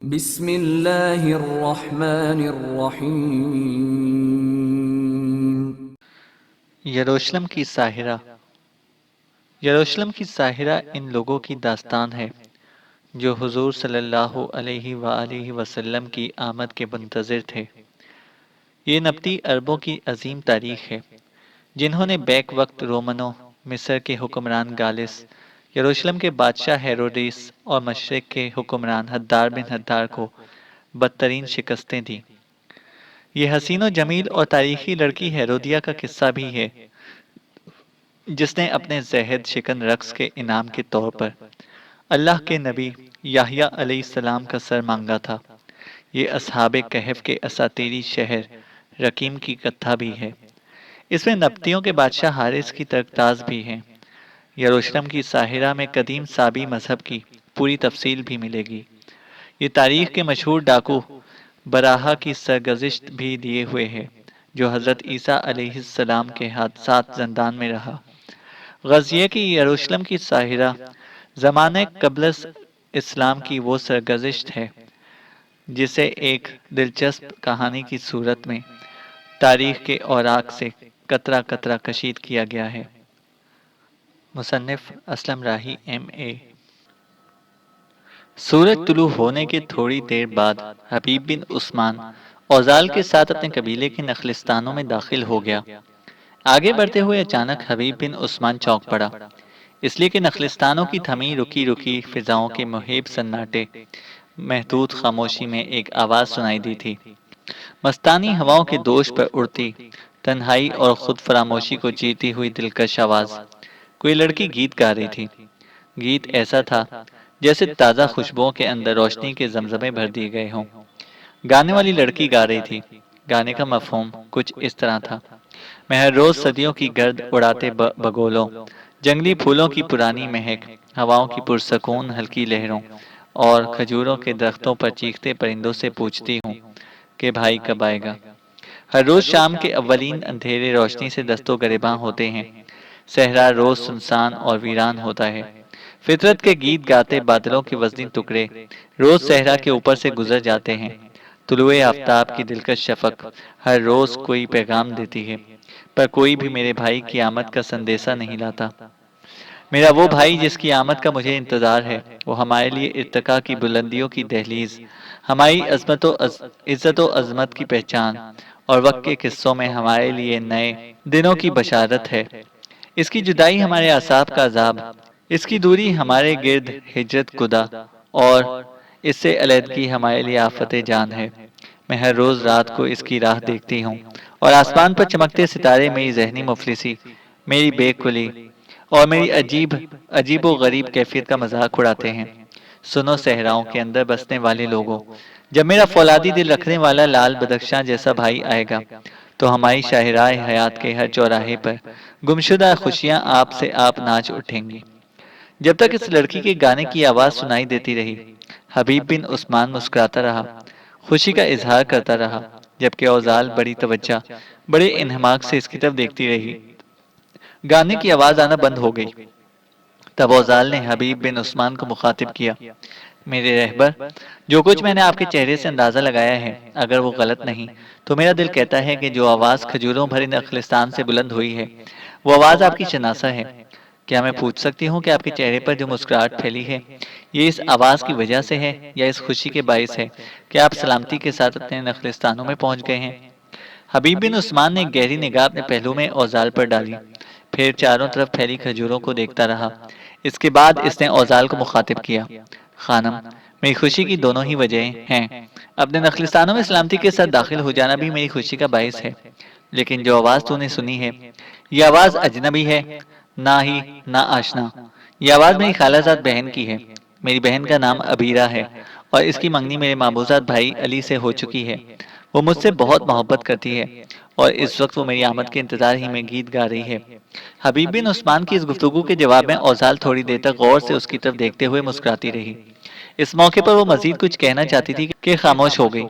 بسم اللہ الرحمن الرحیم۔ یروشلم کی ساحرہ۔ یروشلم کی ساحرہ ان لوگوں کی داستان ہے جو حضور صلی اللہ علیہ وآلہ وسلم کی آمد کے منتظر تھے۔ یہ نبطی عربوں کی عظیم تاریخ ہے جنہوں نے بیک وقت رومنوں، مصر کے حکمران گالس، یروشلم کے بادشاہ ہیروڈیس اور مشرق کے حکمران حدار بن حدار کو بدترین شکستیں دیں۔ یہ حسین و جمیل اور تاریخی لڑکی ہیرودیہ کا قصہ بھی ہے جس نے اپنے زہد شکن رقص کے انعام کے طور پر اللہ کے نبی یحییٰ علیہ السلام کا سر مانگا تھا۔ یہ اصحاب کہف کے اساطیری شہر رقیم کی کتھا بھی ہے۔ اس میں نبطیوں کے بادشاہ حارث کی ترکتاز بھی ہے۔ یروشلم کی ساحرہ میں قدیم سابی مذہب کی پوری تفصیل بھی ملے گی۔ یہ تاریخ کے مشہور ڈاکو براہا کی سرگزشت بھی دیے ہوئے ہے جو حضرت عیسیٰ علیہ السلام کے حادثات زندان میں رہا۔ غزیہ کی یروشلم کی ساحرہ زمانہ قبل اسلام کی وہ سرگزشت ہے جسے ایک دلچسپ کہانی کی صورت میں تاریخ کے اوراق سے قطرہ قطرہ کشید کیا گیا ہے۔ مصنف اسلم راہی MA۔ سورج طلوع ہونے کے تھوڑی دیر بعد حبیب بن عثمان اوزال کے ساتھ اپنے قبیلے کے نخلستانوں میں داخل ہو گیا۔ آگے بڑھتے ہوئے اچانک حبیب بن عثمان چونک پڑا، اس لیے کہ نخلستانوں کی تھمی رکی رکی فضاؤں کے مہیب سناٹے محدود خاموشی میں ایک آواز سنائی دی تھی، مستانی ہواؤں کے دوش پر اڑتی، تنہائی اور خود فراموشی کو جیتی ہوئی دلکش آواز۔ کوئی لڑکی گیت گا رہی تھی۔ گیت ایسا تھا جیسے تازہ خوشبوؤں کے اندر روشنی کے زمزمے بھر دیے گئے ہوں۔ گانے والی لڑکی گا رہی تھی۔ گانے کا مفہوم کچھ اس طرح تھا: میں ہر روز صدیوں کی گرد اڑاتے بگولوں، جنگلی پھولوں کی پرانی مہک، ہواؤں کی پرسکون ہلکی لہروں اور کھجوروں کے درختوں پر چیختے پرندوں سے پوچھتی ہوں کہ بھائی کب آئے گا۔ ہر روز شام کے اولین اندھیرے روشنی سے دست و گریباں ہوتے ہیں۔ صحرا روز سنسان اور ویران ہوتا ہے۔ فطرت کے گیت گاتے بادلوں کے وزنی ٹکڑے روز صحرا کے اوپر سے گزر جاتے ہیں۔ طلوع آفتاب کی دلکش شفق ہر روز کوئی پیغام دیتی ہے، پر کوئی بھی میرے بھائی کی آمد کا سندیسہ نہیں لاتا۔ میرا وہ بھائی جس کی آمد کا مجھے انتظار ہے، وہ ہمارے لیے ارتقاء کی بلندیوں کی دہلیز، ہماری عزت و عظمت کی پہچان اور وقت کے قصوں میں ہمارے لیے نئے دنوں کی بشارت ہے۔ اس کی جدائی ہمارے اعصاب کا عذاب، اس کی دوری ہمارے گرد ہجرت کدا، اور اس سے علیحدگی ہمارے لیے آفت جان ہے۔ میں ہر روز رات کو اس کی راہ دیکھتی ہوں اور آسمان پر چمکتے ستارے میری ذہنی مفلسی، میری بے کلی اور میری عجیب و غریب کیفیت کا مذاق اڑاتے ہیں۔ سنو صحراؤں کے اندر بسنے والے لوگوں، جب میرا فولادی دل رکھنے والا لال بدخشاں جیسا بھائی آئے گا تو ہماری شاہراہ حیات کے ہر چوراہے پر گمشدہ خوشیاں آپ سے آپ ناچ اٹھیں گی۔ جب تک اس لڑکی کے گانے کی آواز سنائی دیتی رہی، حبیب بن عثمان مسکراتا رہا، خوشی کا اظہار کرتا رہا، جبکہ اوزال بڑی توجہ، بڑے انہماک سے اس کی طرف دیکھتی رہی۔ گانے کی آواز آنا بند ہو گئی۔ تب اوزال نے حبیب بن عثمان کو مخاطب کیا: میرے رہبر، جو کچھ میں نے آپ کے چہرے سے اندازہ لگایا ہے، اگر وہ غلط نہیں تو میرا دل کہتا ہے کہ جو آواز کھجوروں بھرے نخلستان سے بلند ہوئی ہے، وہ آواز آپ کی شناسہ ہے۔ کیا میں پوچھ سکتی ہوں کہ آپ کے چہرے پر جو مسکراہٹ پھیلی ہے، یہ اس آواز کی وجہ سے ہے یا اس خوشی کے باعث ہے کہ آپ سلامتی کے ساتھ اپنے نخلستانوں میں پہنچ گئے ہیں؟ حبیب بن عثمان نے گہری نگاہ اپنے پہلو میں اوزال پر ڈالی، پھر چاروں طرف پھیلی کھجوروں کو دیکھتا رہا۔ اس کے بعد اس نے اوزال کو مخاطب کیا: خانم، میری خوشی کی دونوں ہی وجہیں ہیں۔ اپنے نخلستانوں میں سلامتی کے ساتھ داخل ہو جانا بھی میری خوشی کا باعث ہے، لیکن جو آواز تو نے سنی ہے، یہ آواز اجنبی ہے، نہ آشنا۔ یہ آواز میری خالہ زاد بہن کی ہے۔ میری بہن کا نام عبیرہ ہے اور اس کی منگنی میرے مابوزات بھائی علی سے ہو چکی ہے۔ وہ مجھ سے بہت محبت کرتی ہے اور اس وقت وہ میری آمد کے انتظار ہی میں گیت گا رہی ہے۔ حبیب بن عثمان کی اس گفتگو کے جواب میں اوزال تھوڑی دیر تک غور سے اس کی طرف دیکھتے ہوئے مسکراتی رہی۔ اس موقع پر وہ مزید کچھ کہنا چاہتی تھی کہ خاموش ہو گئی،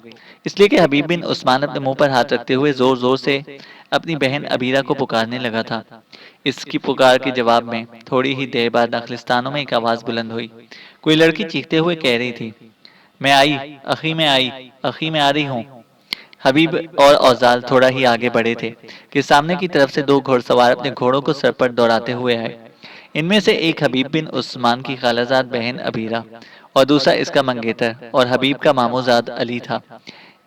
اس لیے کہ حبیب بن عثمان اپنے منہ پر ہاتھ رکھتے ہوئے زور زور سے اپنی بہن عبیرہ کو پکارنے لگا تھا۔ اس کی پکار کے جواب میں تھوڑی ہی دیر بعد نخلستانوں میں ایک آواز بلند ہوئی۔ کوئی لڑکی چیختے ہوئے کہہ رہی تھی: میں آئی، اخی میں آئی، اخی میں آ رہی ہوں۔ حبیب اور اوزال تھوڑا ہی آگے بڑھے تھے کہ سامنے کی طرف سے دو گھوڑ سوار اپنے گھوڑوں کو سر پر دوڑاتے ہوئے آئے۔ ان میں سے ایک حبیب بن عثمان کی خالہ زاد بہن عبیرہ اور دوسرا اس کا منگیتر اور حبیب کا ماموں زاد علی تھا۔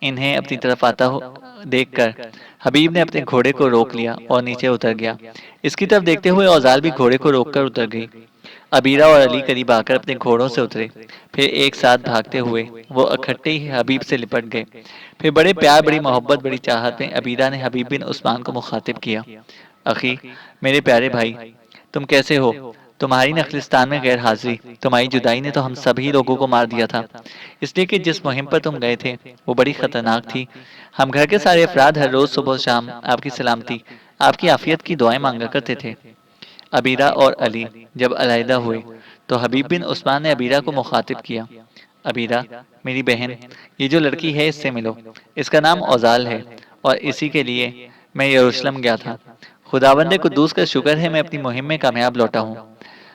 انہیں اپنی طرف آتا دیکھ کر حبیب نے اپنے گھوڑے کو روک لیا اور نیچے اتر گیا۔ اس کی طرف دیکھتے ہوئے اوزال بھی گھوڑے کو روک کر اتر گئی۔ عبیرہ اور علی قریب آ کر اپنے گھوڑوں سے اترے، پھر ایک ساتھ بھاگتے ہوئے وہ اکٹھے ہی حبیب سے لپٹ گئے۔ پھر بڑے پیار، بڑی محبت، بڑی چاہت میں عبیرہ نے حبیب بن عثمان کو مخاطب کیا، اخی، میرے پیارے بھائی، تم کیسے ہو؟ تمہاری نخلستان میں غیر حاضری، تمہاری جدائی نے تو ہم سبھی لوگوں کو مار دیا تھا، اس لیے کہ جس مہم پر تم گئے تھے وہ بڑی خطرناک تھی۔ ہم گھر کے سارے افراد ہر روز صبح و شام آپ کی سلامتی، آپ کی عافیت کی دعائیں مانگا کرتے تھے۔ عبیرہ اور علی جب علیحدہ ہوئے تو حبیب بن عثمان نے عبیرہ کو مخاطب کیا، عبیرہ، میری بہن، یہ جو لڑکی ہے اس سے ملو، اس کا نام اوزال ہے اور اسی کے لیے میں یروشلم گیا تھا۔ خداوند قدوس کا شکر ہے میں اپنی مہم میں کامیاب لوٹا ہوں۔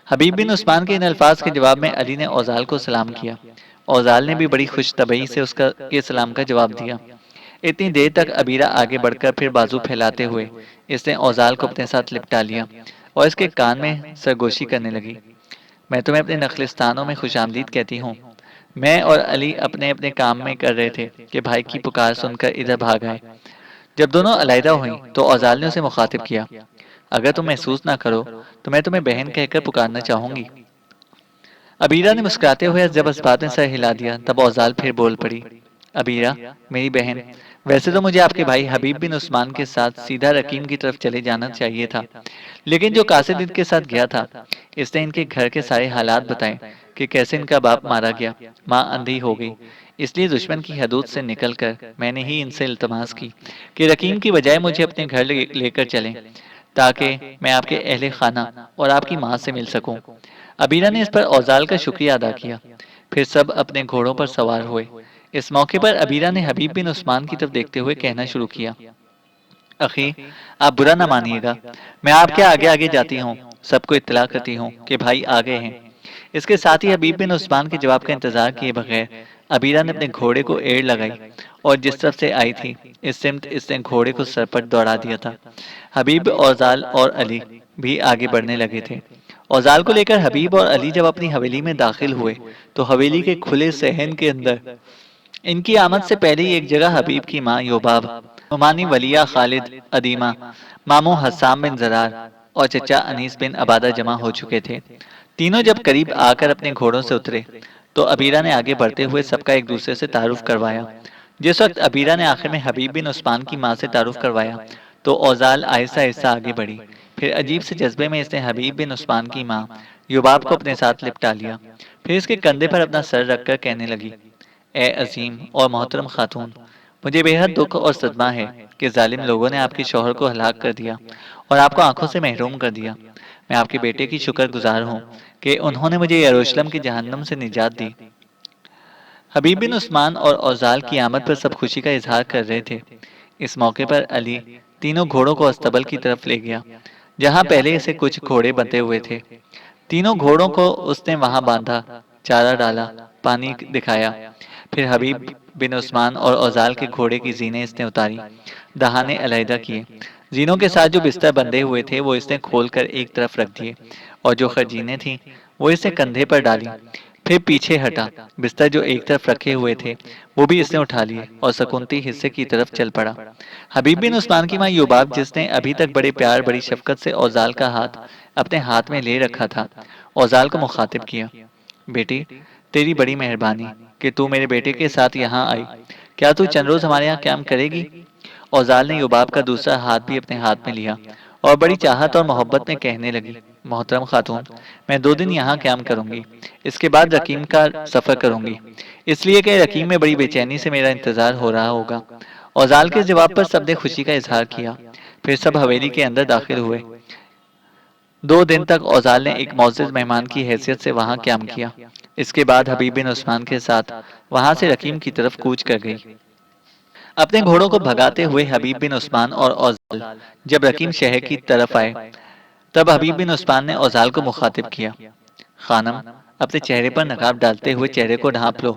حبیب بن عثمان کے ان الفاظ کے جواب میں علی نے اوزال کو سلام کیا۔ اوزال نے بھی بڑی خوش طبعی سے اس کے سلام کا جواب دیا۔ اتنی دیر تک عبیرہ آگے بڑھ کر پھر بازو پھیلاتے ہوئے اس نے اوزال کو اپنے ساتھ لپٹا لیا اور اس کے کان میں سرگوشی کرنے لگی۔ میں تمہیں اپنے نخلستانوں میں خوش آمدید کہتی ہوں۔ میں اور علی اپنے اپنے کام میں کر رہے تھے کہ بھائی کی پکار سن کر ادھر بھاگ آئے۔ جب دونوں علیحدہ ہوئیں تو اوزال نے اسے مخاطب کیا، اگر تم محسوس نہ کرو تو میں تمہیں بہن کہہ کر پکارنا چاہوں گی۔ عبیرہ نے مسکراتے ہوئے جب اس بات میں سر ہلا دیا تب اوزال پھر بول پڑی، عبیرہ، میری بہن، ویسے تو مجھے آپ کے بھائی حبیب بن عثمان کے ساتھ سیدھا رکیم کی طرف چلے جانا چاہیے تھا، لیکن جو قاصد ان کے ساتھ گیا تھا اس نے ان کے گھر کے سارے حالات بتائے کہ کیسے ان کا باپ مارا گیا، ماں اندھی ہو گئی۔ اس لیے دشمن کی حدود سے نکل کر میں نے ہی ان سے التماس کی کہ رکیم کی بجائے مجھے اپنے گھر لے کر چلیں تاکہ میں آپ کے اہل خانہ اور آپ کی ماں سے مل سکوں۔ عبیرہ نے اس پر اوزال کا شکریہ ادا کیا، پھر سب اپنے گھوڑوں پر سوار ہوئے۔ اس موقع پر عبیرہ نے حبیب بن عثمان کی طرف دیکھتے ہوئے کہنا شروع کیا، اخی، آپ برا نہ مانیے گا، میں آپ کے آگے آگے جاتی ہوں، سب کو اطلاع کرتی ہوں کہ بھائی آ گئے ہیں۔ اس کے ساتھ ہی حبیب بن عثمان کے جواب کا انتظار کیے بغیر عبیرہ نے اپنے گھوڑے کو ایڑ لگائی اور جس طرف سے آئی تھی اس سمت اس نے گھوڑے کو سر پر دوڑا دیا تھا۔ حبیب، اوزال اور علی بھی آگے بڑھنے لگے تھے۔ اوزال کو لے کر حبیب اور علی جب اپنی حویلی میں داخل ہوئے تو حویلی کے کھلے صحن کے اندر ان کی آمد سے پہلے ہی ایک جگہ حبیب کی ماں یوباب، نعمانی ولیہ خالد ادیمہ، ماموں حسام بن زرار اور چچا انیس بن عبادہ جمع ہو چکے تھے۔ تینوں جب قریب آ کر اپنے گھوڑوں سے اترے تو عبیرہ نے آگے بڑھتے ہوئے سب کا ایک دوسرے سے تعارف کروایا۔ جس وقت عبیرہ نے آخر میں حبیب بن عثمان کی ماں سے تعارف کروایا تو اوزال آہستہ آہستہ آگے بڑھی، پھر عجیب سے جذبے میں اس نے حبیب بن عثمان کی ماں یوباب کو اپنے ساتھ لپٹا لیا، پھر اس کے کندھے پر اپنا سر رکھ کر کہنے لگی، اے عظیم اور محترم خاتون، مجھے بے حد دکھ اور صدمہ ہے کہ ظالم لوگوں نے آپ کے شوہر کو ہلاک کر دیا اور آپ کو آنکھوں سے محروم کر دیا۔ میں آپ کے بیٹے کی شکر گزار ہوں کہ انہوں نے مجھے یروشلم کی جہنم سے نجات دی۔ حبیب بن عثمان اور اوزال کی آمد پر سب خوشی کا اظہار کر رہے تھے۔ اس موقع پر علی تینوں گھوڑوں کو استبل کی طرف لے گیا جہاں پہلے سے کچھ گھوڑے بندھے ہوئے تھے۔ تینوں گھوڑوں کو اس نے وہاں باندھا، چارہ ڈالا، پانی دکھایا، پھر حبیب بن عثمان اور اوزال کے گھوڑے کی زینیں اس نے اتاری، دہانے علیحدہ کیے۔ زینوں کے ساتھ جو بستر بندھے ہوئے تھے وہ اس نے کھول کر ایک طرف رکھ دیے اور جو خرجینیں تھیں وہ اس نے کندھے پر ڈالی، پھر پیچھے ہٹا، بستر جو ایک طرف رکھے ہوئے تھے وہ بھی اس نے اٹھا لیے اور سکونتی حصے کی طرف چل پڑا۔ حبیب بن عثمان کی ماں یوباب، جس نے ابھی تک بڑے پیار بڑی شفقت سے اوزال کا ہاتھ اپنے ہاتھ میں لے رکھا تھا، اوزال کو مخاطب کیا، بیٹی، تیری بڑی مہربانی کہ تو میرے بیٹے کے ساتھ یہاں آئی، کیا تو چند روز ہمارے یہاں قیام کرے گی؟ اوزال نے یوباب کا دوسرا ہاتھ بھی اپنے ہاتھ میں لیا اور بڑی چاہت اور محبت میں کہنے لگی، محترم خاتون، میں 2 دن یہاں قیام کروں گی، اس کے بعد رکیم کا سفر کروں گی، اس لیے کہ رکیم میں بڑی بے چینی سے میرا انتظار ہو رہا ہوگا۔ اوزال کے جواب پر سب نے خوشی کا اظہار کیا، پھر سب حویلی کے اندر داخل ہوئے۔ 2 دن تک اوزال نے ایک معزز مہمان کی حیثیت سے وہاں قیام کیا۔ اس کے بعد حبیب بن عثمان کے ساتھ وہاں سے رکیم کی طرف کوچ کر گئی۔ اپنے گھوڑوں کو بھگاتے ہوئے حبیب بن عثمان اور اوزال جب رکیم شہر کی طرف آئے تب حبیب بن عثمان نے اوزال کو مخاطب کیا، خانم، اپنے چہرے پر نقاب ڈالتے ہوئے چہرے کو ڈھانپ لو۔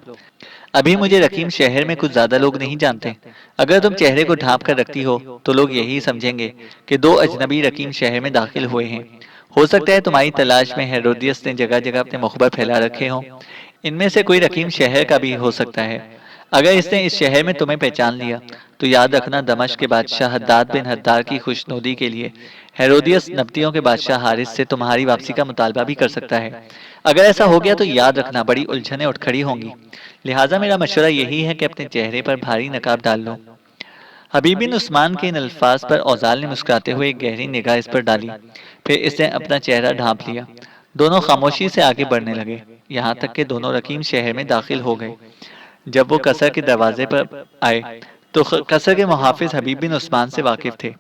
ابھی مجھے رقیم شہر میں کچھ زیادہ لوگ نہیں جانتے۔ اگر تم چہرے کو ڈھانپ کر رکھتی ہو تو لوگ یہی سمجھیں گے کہ دو اجنبی رقیم شہر میں داخل ہوئے ہیں۔ ہو سکتا ہے تمہاری تلاش میں ہیرودیس نے جگہ جگہ اپنے مخبر پھیلا رکھے ہوں۔ ان میں سے کوئی رقیم شہر کا بھی ہو سکتا ہے۔ اگر اس نے اس شہر میں تمہیں پہچان لیا تو یاد رکھنا دمشق کے بادشاہ حداد بن حدار کی خوشنودی کے لیے ہیرودیس نبطیوں کے بادشاہ حارث سے تمہاری واپسی کا مطالبہ بھی کر سکتا ہے۔ اگر ایسا ہو گیا تو یاد رکھنا بڑی الجھنیں اٹھ کھڑی ہوں گی۔ لہٰذا میرا مشورہ یہی ہے کہ اپنے چہرے پر بھاری نقاب ڈال لو۔ حبیب بن عثمان کے ان الفاظ پر اوزال نے مسکراتے ہوئے ایک گہری نگاہ اس پر ڈالی، پھر اس نے اپنا چہرہ ڈھانپ لیا۔ دونوں خاموشی سے آگے بڑھنے لگے، یہاں تک کہ دونوں رقیم شہر میں داخل ہو گئے۔ جب وہ قصر کے دروازے پر آئے تو قصر کے محافظ حبیب بن عثمان سے واقف تھے۔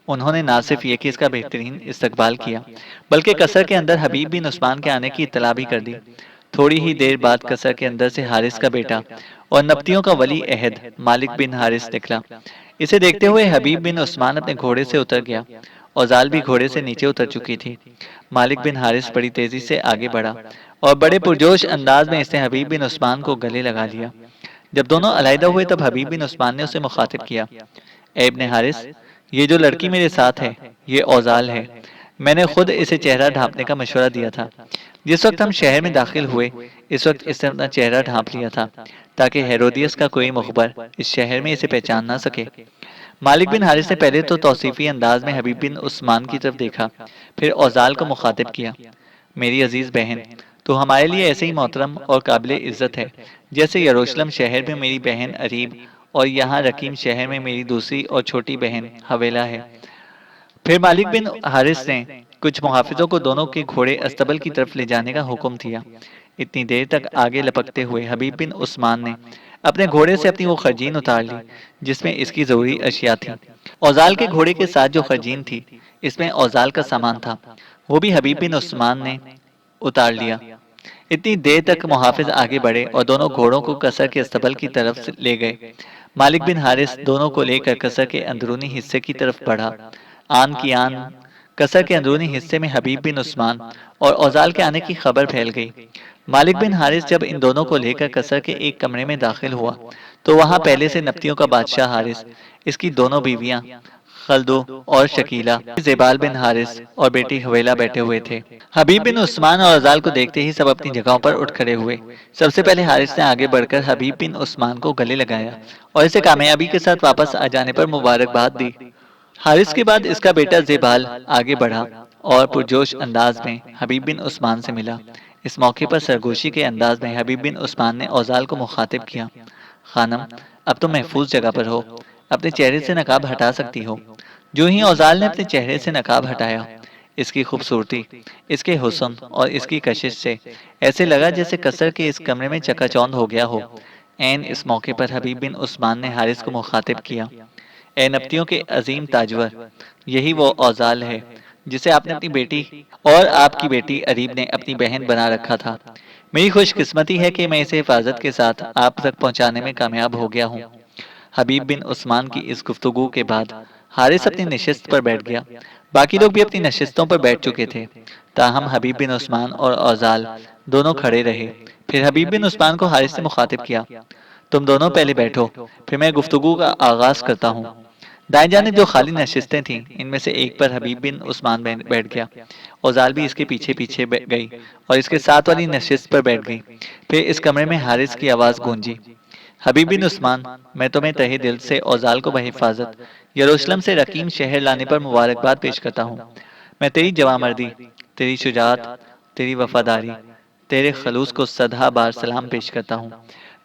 انہوں نے نہ صرف یہ کہ اس کا بہترین استقبال کیا بلکہ قصر کے اندر حبیب بن عثمان کے آنے کی اطلاع بھی کر دی۔ تھوڑی ہی دیر بعد قصر کے اندر سے حارث کا بیٹا اور نبطیوں کا ولی عہد مالک بن حارث نکلا۔ اسے دیکھتے ہوئے حبیب بن عثمان اپنے گھوڑے سے اتر گیا۔ اوزال بھی گھوڑے سے نیچے اتر چکی تھی۔ مالک بن حارث بڑی تیزی سے آگے بڑھا اور بڑے پرجوش انداز میں اس نے حبیب بن عثمان کو گلے لگا لیا۔ جب دونوں علیحدہ ہوئے تب حبیب بن عثمان نے اسے مخاطب کیا، اے ابن حارث، یہ جو لڑکی میرے ساتھ ہے یہ اوزال ہے۔ میں نے خود اسے چہرہ ڈھانپنے کا مشورہ دیا تھا۔ جس وقت ہم شہر میں داخل ہوئے اس وقت اس نے اپنا چہرہ ڈھانپ لیا تھا تاکہ ہیرودیس کا کوئی مخبر اس شہر میں اسے پہچان نہ سکے۔ مالک بن حارث نے پہلے تو توصیفی انداز میں حبیب بن عثمان کی طرف دیکھا، پھر اوزال کو مخاطب کیا، میری عزیز بہن، تو ہمارے لیے ایسے ہی محترم اور قابل عزت ہے جیسے یروشلم شہر میں میری بہن اریب اور یہاں رقیم شہر میں میری دوسری اور چھوٹی بہن حویلہ ہے۔ پھر مالک بن حارث نے کچھ محافظوں کو دونوں کے گھوڑے استبل کی طرف لے جانے کا حکم دیا۔ اتنی دیر تک آگے لپکتے ہوئے حبیب بن عثمان نے اپنے گھوڑے سے اپنی وہ خرجین اتار لی جس میں اس کی ضروری اشیاء تھی۔ اوزال کے گھوڑے کے ساتھ جو خرجین تھی اس میں اوزال کا سامان تھا، وہ بھی حبیب بن عثمان نے اتار لیا۔ اتنی دیر تک محافظ آگے بڑھے اور دونوں گھوڑوں کو قصر کے استبل کی طرف لے گئے۔ مالک بن حارث دونوں کو لے کر قصر کے اندرونی حصے کی طرف بڑھا۔ آن کی آن قصر کے اندرونی حصے میں حبیب بن عثمان اور اوزال کے آنے کی خبر پھیل گئی۔ مالک بن حارث جب ان دونوں کو لے کر قصر کے ایک کمرے میں داخل ہوا تو وہاں پہلے سے نبطیوں کا بادشاہ حارث، اس کی دونوں بیویاں خلدو اور شکیلہ، زیبال بن حارث اور بیٹی حویلہ بیٹھے ہوئے تھے۔ حبیب بن عثمان اور اوزال کو دیکھتے ہی سب اپنی جگہوں پر اٹھ کھڑے ہوئے۔ سب سے پہلے حارث نے آگے بڑھ کر حبیب بن عثمان کو گلے لگایا اور اسے کامیابی کے ساتھ واپس آ جانے پر مبارکباد دی۔ حارث کے بعد اس کا بیٹا زیبال آگے بڑھا اور پرجوش انداز میں حبیب بن عثمان سے ملا۔ اس موقع پر سرگوشی کے انداز میں حبیب بن عثمان نے اوزال کو مخاطب کیا، خانم، اب تم محفوظ جگہ پر ہو، اپنے چہرے سے نقاب ہٹا سکتی ہو۔ جو ہی اوزال نے اپنے چہرے سے نقاب ہٹایا، اس کی خوبصورتی، اس کے حسن اور اس کی کشش سے ایسے لگا جیسے قصر کے اس کمرے میں چکا چوند ہو گیا ہو۔ عین اس موقع پر حبیب بن عثمان نے حارث کو مخاطب کیا، اے نبطیوں کے عظیم تاجور، یہی وہ اوزال ہے جسے آپ نے اپنی بیٹی اور آپ کی بیٹی اریب نے اپنی بہن بنا رکھا تھا۔ میری خوش قسمتی ہے کہ میں اسے حفاظت کے ساتھ آپ تک پہنچانے میں کامیاب ہو گیا ہوں۔ حبیب بن عثمان کی اس گفتگو کے بعد حارث اپنی نشست پر بیٹھ گیا۔ باقی لوگ بھی اپنی نشستوں پر بیٹھ چکے تھے، تاہم حبیب بن عثمان اور اوزال دونوں کھڑے رہے۔ پھر حبیب بن عثمان کو حارث نے مخاطب کیا، تم دونوں پہلے بیٹھو، پھر میں گفتگو کا آغاز کرتا ہوں۔ دائیں جانب جو خالی نشستیں تھیں ان میں سے ایک پر حبیب بن عثمان بیٹھ گیا۔ اوزال بھی اس کے پیچھے پیچھے گئی اور اس کے ساتھ والی نشست پر بیٹھ گئی۔ پھر اس کمرے میں حارث کی آواز گونجی، حبیب بن عثمان، میں تمہیں تہہ دل سے اوزال کو بحفاظت یروشلم سے رقیم شہر لانے پر مبارکباد پیش کرتا ہوں۔ میں تیری جوانمردی، تیری شجاعت، تیری وفاداری، تیرے خلوص کو صدہا بار سلام پیش کرتا ہوں۔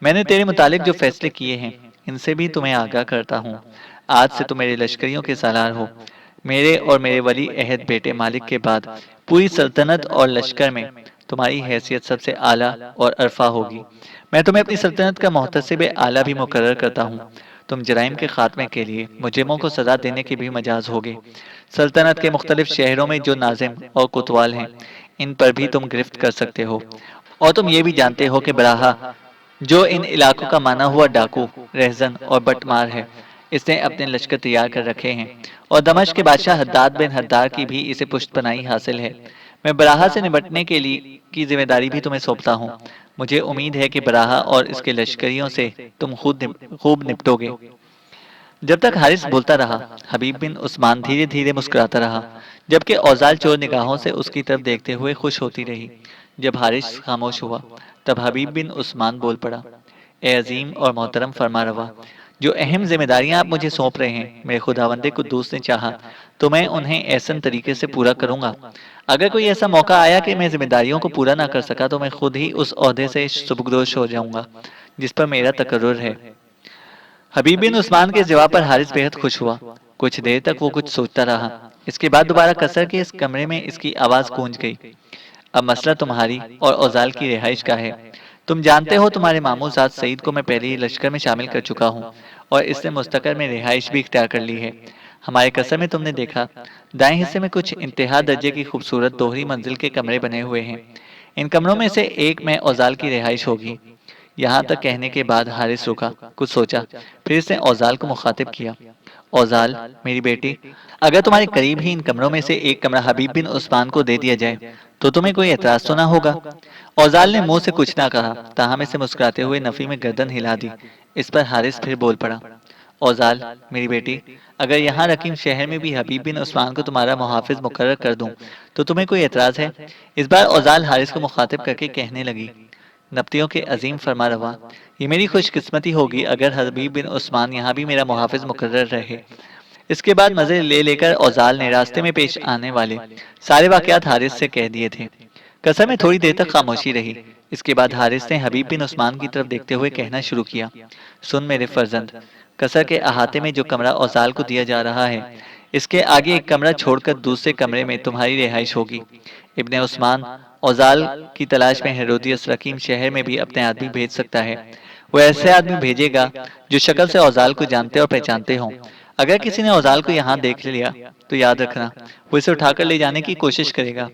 میں نے تیرے متعلق جو فیصلے کیے ہیں ان سے بھی تمہیں آگاہ کرتا ہوں۔ آج سے تم میرے لشکریوں کے سالار ہو۔ میرے اور میرے ولی عہد بیٹے مالک کے بعد پوری سلطنت اور لشکر میں تمہاری حیثیت سب سے اعلیٰ اور ارفع ہوگی۔ میں تمہیں اپنی سلطنت کا محتسب اعلیٰ بھی مقرر کرتا ہوں۔ تم جرائم کے خاتمے کے لیے مجرموں کو سزا دینے کے بھی مجاز ہوگے۔ سلطنت کے مختلف شہروں میں جو ناظم اور کوتوال ہیں ان پر بھی تم گرفت کر سکتے ہو، اور تم یہ بھی جانتے ہو کہ براہا، جو ان علاقوں کا مانا ہوا ڈاکو، رہزن اور بٹمار ہے، اس نے اپنے لشکر تیار کر رکھے ہیں، اور دمشق کے بادشاہ حداد بن حدار کی بھی اسے پشت پناہی حاصل ہے۔ میں براہا سے نمٹنے کے لیے کی ذمہ داری بھی تمہیں سونپتا ہوں۔ مجھے امید ہے کہ براہا اور اس کے لشکریوں سے تم خوب نپٹو گے۔ جب تک حارث بولتا رہا، حبیب بن عثمان دھیرے دھیرے مسکراتا رہا، جبکہ اوزال چور نگاہوں سے اس کی طرف دیکھتے ہوئے خوش ہوتی رہی۔ جب حارث خاموش ہوا، تب حبیب بن عثمان بول پڑا، اے عظیم اور محترم فرما روا، جو اہم ذمہ داریاں آپ مجھے سونپ رہے ہیں، میرے خداوند قدوس نے چاہا تو میں انہیں احسن طریقے سے پورا کروں گا۔ اگر کوئی ایسا موقع آیا کہ میں ذمہ داریوں کو پورا نہ کر سکا تو میں خود ہی اس عہدے سے سبکدوش ہو جاؤں گا جس پر میرا تقرر ہے۔ حبیب بن عثمان کے جواب پر حارث بے حد خوش ہوا۔ کچھ دیر تک وہ کچھ سوچتا رہا۔ اس کے بعد دوبارہ قصر کے اس کمرے میں اس کی آواز گونج گئی، اب مسئلہ تمہاری اور اوزال کی رہائش کا ہے۔ تم جانتے ہو تمہارے ماموں زاد سعید کو میں پہلے ہی لشکر میں شامل کر چکا ہوں اور اس نے مستقر میں رہائش بھی اختیار کر لی ہے۔ ہمارے قصر میں تم نے دیکھا، دائیں حصے میں کچھ انتہا درجے کی خوبصورت دوہری منزل کے کمرے بنے ہوئے ہیں۔ ان کمروں میں سے ایک میں اوزال کی رہائش ہوگی۔ یہاں تک کہنے کے بعد حارث رکا، کچھ سوچا، پھر اس نے اوزال کو مخاطب کیا، اوزال میری بیٹی، اگر تمہارے قریب ہی ان کمروں میں سے ایک کمرہ حبیب بن عثمان کو دے دیا جائے تو تمہیں کوئی اعتراض تو نہ ہوگا؟ اوزال نے منہ سے کچھ نہ کہا، تاہم اسے مسکراتے ہوئے نفی میں گردن ہلا دی۔ اس پر حارث پھر بول پڑا، اوزال میری بیٹی، اگر یہاں رقیم شہر میں بھی حبیب بن عثمان کو تمہارا محافظ مقرر کر دوں تو تمہیں کوئی اعتراض ہے؟ اس بار اوزال حارث کو مخاطب کر کے کہنے لگی، نبطیوں کے عظیم فرما روا، یہ میری خوش قسمتی ہوگی اگر حبیب بن عثمان یہاں بھی میرا محافظ مقرر رہے۔ اس کے بعد مزے لے لے کر اوزال نے راستے میں پیش آنے والے سارے واقعات حارث سے کہہ دیے تھے۔ قصر میں تھوڑی دیر تک خاموشی رہی۔ اس کے بعد حارث نے حبیب بن عثمان کی طرف دیکھتے ہوئے کہنا شروع کیا، سن میرے فرزند، قصر کے احاطے میں جو کمرہ اوزال کو دیا جا رہا ہے، اس کے آگے ایک کمرہ چھوڑ کر دوسرے کمرے میں تمہاری رہائش ہوگی۔ ابن عثمان اوزال کی تلاش میں ہیرودیس رقیم شہر میں بھی اپنے آدمی بھیج سکتا ہے۔ وہ ایسے آدمی بھیجے گا جو شکل سے اوزال کو جانتے اور پہچانتے ہوں۔ اگر کسی نے اوزال کو یہاں دیکھ لیا تو یاد رکھنا وہ اسے اٹھا کر لے جانے کی کوشش کرے گا۔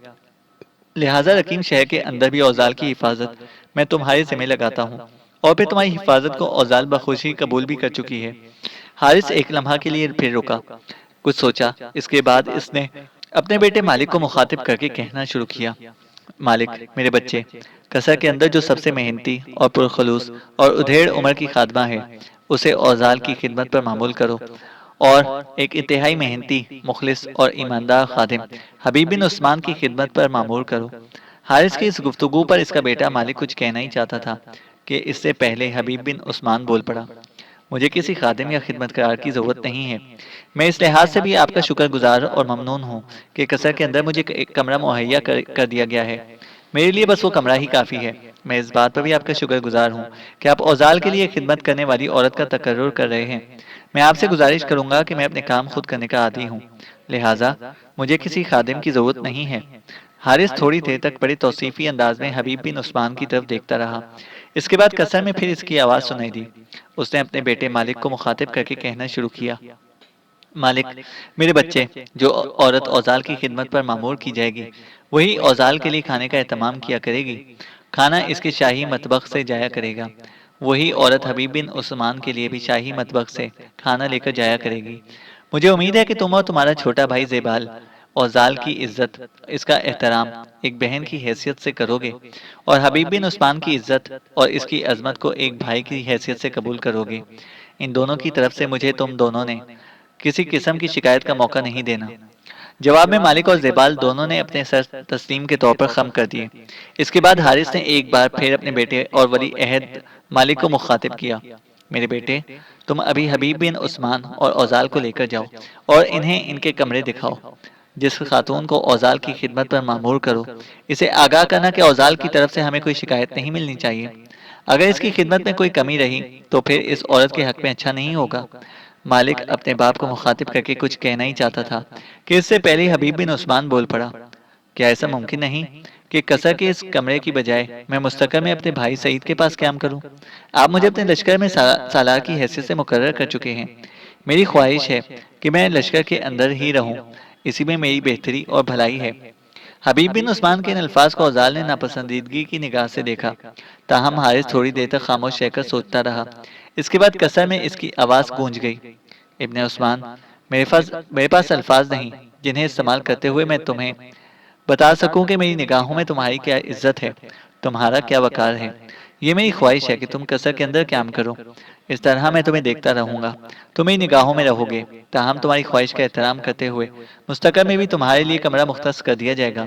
لہٰذا رقیم شہر کے اندر بھی اوزال کی حفاظت میں تمہارے ذمہ لگاتا ہوں، اور پھر تمہاری حفاظت کو اوزال بخوشی قبول بھی کر چکی ہے۔ حارث ایک لمحہ کے لیے پھر رکا، کچھ سوچا، اس کے بعد اس نے اپنے بیٹے مالک کو مخاطب کر کے کہنا شروع کیا، مالک میرے بچے، قصر کے اندر جو سب سے محنتی اور پرخلوص اور ادھیڑ عمر کی خادمہ ہے، اسے اوزال کی خدمت پر معمول کرو، اور ایک انتہائی محنتی، مخلص اور ایماندار خادم حبیب بن عثمان کی خدمت پر معمول کرو۔ حارث کی اس گفتگو پر اس کا بیٹا مالک کچھ کہنا ہی چاہتا تھا کہ اس سے پہلے حبیب بن عثمان بول پڑا، مجھے کسی خادم یا خدمتگار کی ضرورت نہیں ہے۔ میں اس لحاظ سے بھی آپ کا شکر گزار اور ممنون ہوں کہ قصر کے اندر مجھے ایک کمرہ مہیا کر دیا گیا ہے۔ میرے لیے بس وہ کمرہ ہی کافی ہے۔ میں اس بات پر بھی آپ کا شکر گزار ہوں کہ آپ اوزال کے لیے خدمت کرنے والی عورت کا تقرر کر رہے ہیں۔ میں آپ سے گزارش کروں گا کہ میں اپنے کام خود کرنے کا عادی ہوں، لہٰذا مجھے کسی خادم کی ضرورت نہیں ہے۔ حارث تھوڑی دیر تک بڑے توصیفی انداز میں حبیب بن عثمان کی طرف دیکھتا رہا۔ اس کے بعد قصر میں پھر اس کی آواز سنائی دی۔ اس نے اپنے بیٹے مالک کو مخاطب کر کے کہنا شروع کیا، مالک میرے بچے، جو عورت اوزال کی خدمت پر معمور کی جائے گی وہی اوزال کے لیے کھانے کا اہتمام کیا کرے گی۔ کھانا اس کے شاہی مطبخ سے جایا کرے گا۔ وہی عورت حبیب بن عثمان کے لیے بھی شاہی مطبخ سے کھانا لے کر جایا کرے گی۔ مجھے امید ہے کہ تم اور تمہارا چھوٹا بھائی زیبال اوزال کی عزت، اس کا احترام ایک بہن کی حیثیت سے کرو گے، اور حبیب بن عثمان کی عزت اور اس کی عظمت کو ایک بھائی کی حیثیت سے قبول کرو گے۔ ان دونوں کی طرف سے مجھے تم دونوں نے کسی قسم کی شکایت کا موقع نہیں دینا۔ جواب میں مالک اور زیبال دونوں نے اپنے سر تسلیم کے طور پر خم کر دیے۔ اس کے بعد حارث نے ایک بار پھر اپنے بیٹے اور ولی عہد مالک کو مخاطب کیا، میرے بیٹے، تم ابھی حبیب بن عثمان اور اوزال کو لے کر جاؤ اور انہیں ان کے کمرے دکھاؤ۔ جس خاتون کو اوزال کی خدمت پر معمور کرو، اسے آگاہ کرنا کہ اوزال کی طرف سے ہمیں کوئی شکایت نہیں ملنی چاہیے۔ اگر اس کی خدمت میں کوئی کمی رہی تو پھر اس عورت کے حق میں اچھا نہیں ہوگا۔ مالک اپنے باپ کو مخاطب کر کے کچھ کہنا ہی چاہتا تھا کہ اس سے پہلے حبیب بن عثمان بول پڑا، کیا ایسا ممکن نہیں کہ قصر کے اس کمرے کی بجائے میں مستقر میں اپنے بھائی سعید کے پاس قیام کروں؟ آپ مجھے اپنے لشکر میں سالار کی حیثیت سے مقرر کر چکے ہیں۔ میری خواہش ہے کہ میں لشکر کے اندر ہی رہوں، اسی میں میری بہتری اور بھلائی ہے۔ حبیب بن عثمان کے ان الفاظ کو اوزال نے ناپسندیدگی کی نگاہ سے دیکھا، تاہم حارث تھوڑی دیر تک خاموش رہ کر سوچتا رہا۔ اس کے بعد قصر میں اس کی آواز گونج گئی، ابن عثمان، میرے پاس الفاظ نہیں جنہیں استعمال کرتے ہوئے میں تمہیں بتا سکوں کہ میری نگاہوں میں تمہاری کیا عزت ہے۔ تمہارا کیا وقار ہے؟ یہ میری خواہش ہے کہ تم قصر کے اندر قیام کرو، اس طرح میں تمہیں دیکھتا رہوں گا، تم میری نگاہوں میں رہو گے، تاہم تمہاری خواہش کا احترام کرتے ہوئے مستقبل میں بھی تمہارے لیے کمرہ مختص کر دیا جائے گا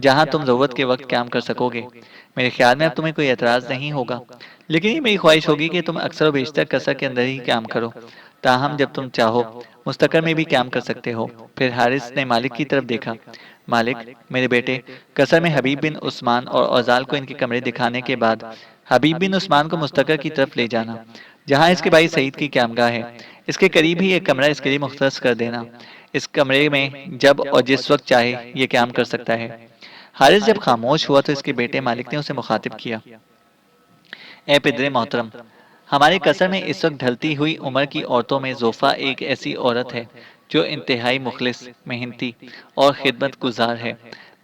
جہاں تم ضرورت کے وقت قیام کر سکو گے۔ میرے خیال میں اب تمہیں کوئی اعتراض نہیں ہوگا، لیکن یہ میری خواہش ہوگی کہ تم اکثر و بیشتر قصر کے اندر ہی قیام کرو، تاہم جب تم چاہو مستقبل میں بھی قیام کر سکتے ہو۔ پھر حارث نے مالک کی طرف دیکھا۔ مالک، میرے بیٹے، قصر میں حبیب بن عثمان اور اوزال کو ان کے کمرے دکھانے کے بعد حبیب بن عثمان کو مستقر کی طرف لے جانا، جہاں اس کے بھائی سعید کی قیامگاہ ہے، اس کے قریب ہی ایک کمرہ اس کے لیے مختص کر دینا۔ اس کمرے میں جب اور جس وقت چاہے یہ قیام کر سکتا ہے۔ حارث جب خاموش ہوا تو اس کے بیٹے مالک نے اسے مخاطب کیا۔ اے پدر محترم، ہمارے قصر میں اس وقت ڈھلتی ہوئی عمر کی عورتوں میں زوفا ایک ایسی عورت ہے جو انتہائی مخلص، محنتی اور خدمت گزار ہے۔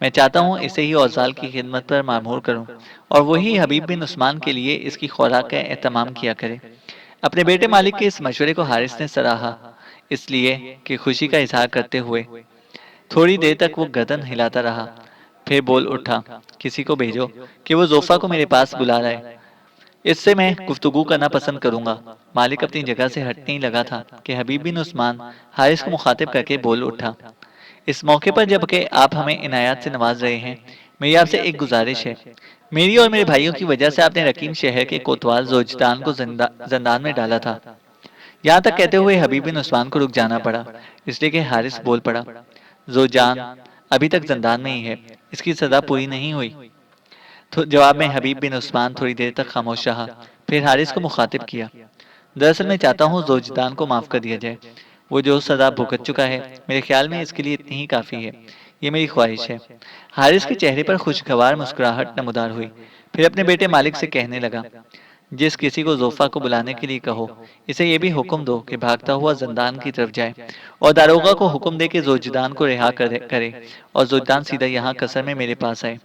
میں چاہتا ہوں اسے ہی اوزال کی خدمت پر معمور کروں اور وہی حبیب بن عثمان کے لیے اس کی خوراک کا اہتمام کیا کرے۔ اپنے بیٹے مالک کے اس مشورے کو حارث نے سراہا، اس لیے کہ خوشی کا اظہار کرتے ہوئے تھوڑی دیر تک وہ گردن ہلاتا رہا، پھر بول اٹھا، کسی کو بھیجو کہ وہ زوفا کو میرے پاس بلا رہا ہے، اس سے میں گفتگو کرنا پسند کروں گا۔ مالک اپنی جگہ سے ہٹنے ہی لگا تھا کہ حبیب بن عثمان حارث کو مخاطب کر کے بول اٹھا، اس موقع پر جب کہ آپ ہمیں عنایات سے نواز رہے ہیں، میری آپ سے ایک گزارش ہے۔ میری اور میرے بھائیوں کی وجہ سے آپ نے رقیم شہر کے کوتوال زوجدان کو زندان میں ڈالا تھا۔ یہاں تک کہتے ہوئے حبیب بن عثمان کو رک جانا پڑا، اس لیے کہ حارث بول پڑا، زوجان ابھی تک زندان میں ہی ہے، اس کی سزا پوری نہیں ہوئی۔ تو جواب میں حبیب بن عثمان تھوڑی دیر تک خاموش رہا، پھر حارث کو مخاطب کیا، دراصل میں چاہتا ہوں زوجدان کو معاف کر دیا جائے، وہ جو سزا بھگت چکا ہے، میرے خیال میں اس کے لیے اتنی ہی کافی ہے، یہ میری خواہش ہے۔ حارث کے چہرے پر خوشگوار مسکراہٹ نمودار ہوئی، پھر اپنے بیٹے مالک سے کہنے لگا، جس کسی کو زوفا کو بلانے کے لیے کہو، اسے یہ بھی حکم دو کہ بھاگتا ہوا زندان کی طرف جائے اور داروغہ کو حکم دے کہ زوجدان کو رہا کرے اور زوجدان سیدھا یہاں قصر میں میرے پاس آئے۔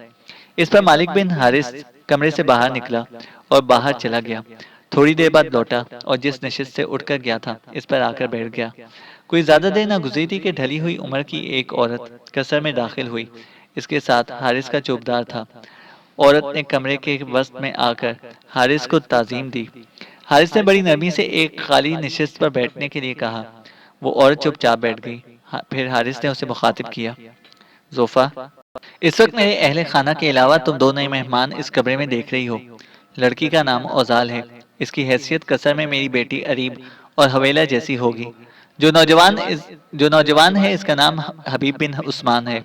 اس پر مالک بن حارث کمرے سے باہر نکلا اور باہر چلا گیا، تھوڑی دیر بعد لوٹا اور جس نشست سے اٹھ کر گیا تھا اس پر آ کر بیٹھ گیا۔ کوئی زیادہ دیر نہ گزری تھی کہ ڈھلی ہوئی عمر کی ایک عورت قصر میں داخل ہوئی، اس کے ساتھ حارث کا چوبدار تھا۔ عورت نے کمرے کے وسط میں آ کر حارث کو تعظیم دی۔ حارث نے بڑی نرمی سے ایک خالی نشست پر بیٹھنے کے لیے کہا، وہ عورت چپ چاپ بیٹھ گئی۔ پھر حارث نے اسے مخاطب کیا، زوفا، اس وقت میرے اہل خانہ کے علاوہ تم دو نئے مہمان اس کمرے میں دیکھ رہی ہو۔ لڑکی کا نام اوزال ہے، اس کی حیثیت قصر میں میری بیٹی اریب اور حویلہ جیسی ہوگی۔ جو نوجوان ہے اس کا نام حبیب بن عثمان ہے،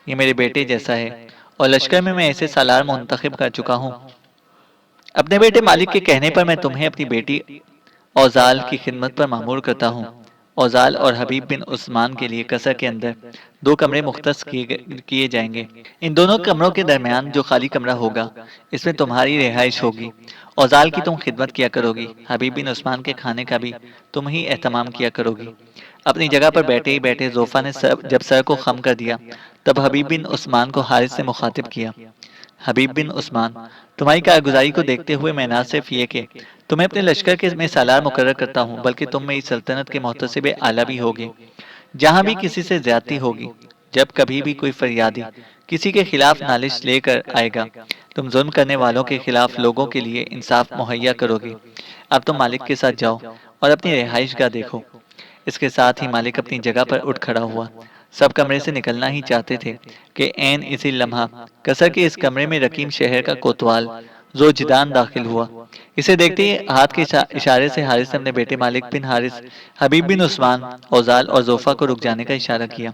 یہ میرے بیٹے جیسا ہے اور لشکر میں اسے سالار منتخب کر چکا ہوں۔ اپنے بیٹے مالک کے کہنے پر میں تمہیں اپنی بیٹی اوزال کی خدمت پر معمور کرتا ہوں۔ اوزال اور حبیب بن عثمان کے لیے قصر کے اندر دو کمرے مختص کیے جائیں گے۔ ان دونوں کمروں کے درمیان جو خالی کمرہ ہوگا اس میں تمہاری رہائش ہوگی۔ اوزال کی تم خدمت کیا کرو گی، حبیب بن عثمان کے کھانے کا بھی تم ہی اہتمام کیا کرو گی۔ اپنی جگہ پر بیٹھے ہی بیٹھے زوفا نے جب سر کو خم کر دیا تب حبیب بن عثمان کو حارث سے مخاطب کیا، حبیب بن عثمان، تمہاری کارگزاری کو دیکھتے ہوئے میں نہ صرف یہ کہ تمہیں اپنے لشکر کے میں سالار مقرر کرتا ہوں بلکہ تم میری سلطنت کے محتسب اعلیٰ بھی ہوگے۔ جہاں بھی کسی سے زیادتی ہوگی، جب کبھی بھی کوئی فریادی کسی کے خلاف نالش لے کر آئے گا، تم ظلم کرنے والوں کے خلاف لوگوں کے لیے انصاف مہیا کرو گے۔ اب تم مالک کے ساتھ جاؤ اور اپنی رہائش گاہ دیکھو۔ اس کے ساتھ ہی مالک اپنی جگہ پر اٹھ کھڑا ہوا۔ سب کمرے سے نکلنا ہی چاہتے تھے کہ عین اسی لمحہ قصر کے اس کمرے میں رقیم شہر کا کوتوال زوجدان داخل ہوا۔ اسے دیکھتے ہی ہاتھ کے اشارے سے حارث نے اپنے بیٹے مالک بن حارث، حبیب بن عثمان، اوزال اور زوفا کو رک جانے کا اشارہ کیا۔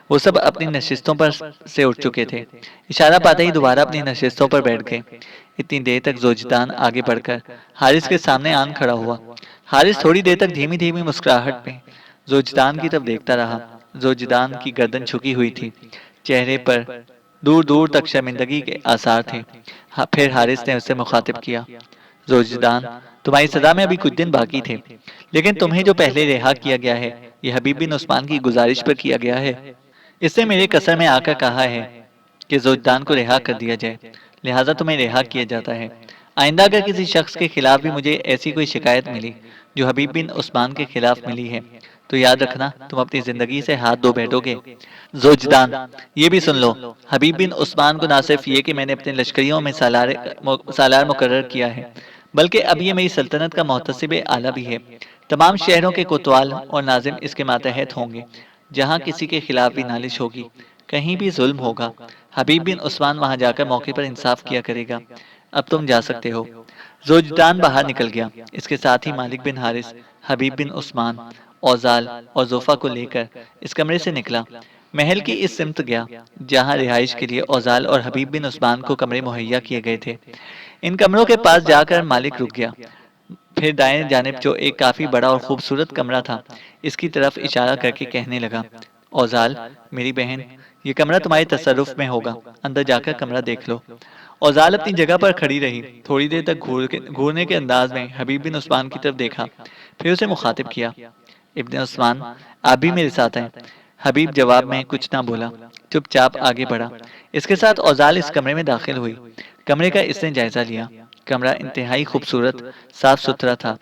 وہ سب اپنی نشستوں پر سے اٹھ چکے تھے، اشارہ پاتے ہی دوبارہ اپنی نشستوں پر بیٹھ گئے۔ اتنی دیر تک زوجدان آگے بڑھ کر حارث کے سامنے آن کھڑا ہوا۔ حارث تھوڑی دیر تک دھیمی دھیمی مسکراہٹ میں زوجدان کی طرف دیکھتا رہا۔ زوجدان کی گردن جھکی ہوئی تھی، چہرے پر دور دور تک شرمندگی کے آثار تھے۔ پھر حارث نے اسے مخاطب کیا، زوجدان، تمہاری سزا میں ابھی کچھ دن باقی تھے، لیکن تمہیں جو پہلے رہا کیا گیا ہے یہ حبیب بن عثمان کی گزارش پر کیا گیا ہے۔ اس نے میرے قصر میں آ کر کہا ہے کہ زوجدان کو رہا کر دیا جائے، لہٰذا تمہیں رہا کیا جاتا ہے۔ آئندہ اگر کسی شخص کے خلاف بھی مجھے ایسی کوئی شکایت ملی جو حبیب بن عثمان کے خلاف ملی ہے تو یاد رکھنا تم اپنی زندگی سے ہاتھ دھو بیٹھو گے۔ زوجدان، یہ بھی سن لو، حبیب بن عثمان کو نہ صرف یہ کہ میں نے اپنے لشکریوں میں سالار مقرر کیا ہے، بلکہ اب یہ میری سلطنت کا محتسب اعلیٰ بھی ہے۔ تمام شہروں کے کوتوال اور ناظم اس کے ماتحت ہوں گے۔ جہاں کسی کے خلاف بھی نالش ہوگی، کہیں بھی ظلم ہوگا، حبیب بن عثمان وہاں جا کر موقع پر انصاف کیا کرے گا۔ اب تم جا سکتے ہو۔ زوجدان باہر نکل گیا۔ اس کے ساتھ ہی مالک بن حارث، حبیب بن عثمان، اوزال اور زوفا کو لے کر اس کمرے سے نکلا۔ محل کی اس سمت گیا جہاں رہائش کے لیے اوزال اور حبیب بن عثمان کو کمرے مہیا کیے گئے تھے۔ ان کمروں کے پاس جا کر مالک رک گیا، پھر دائیں جانب جو ایک کافی بڑا اور خوبصورت کمرہ تھا اس کی طرف اشارہ کر کے کہنے لگا، اوزال میری بہن، یہ کمرہ تمہارے تصرف میں ہوگا، اندر جا کر کمرہ دیکھ لو۔ اوزال اپنی جگہ پر کھڑی رہی، تھوڑی دیر تک گھورنے کے انداز میں حبیب بن عثمان کی طرف دیکھا، پھر اسے مخاطب کیا، ابن عثمان آپ بھی میرے ساتھ ہیں۔ حبیب جواب میں کچھ نہ بولا، چپ چاپ آگے بڑھا۔ اس کے ساتھ اوزال اس کمرے میں داخل ہوئی۔ کمرے کا اس نے جائزہ لیا۔ کمرہ انتہائی خوبصورت، صاف ستھرا تھا،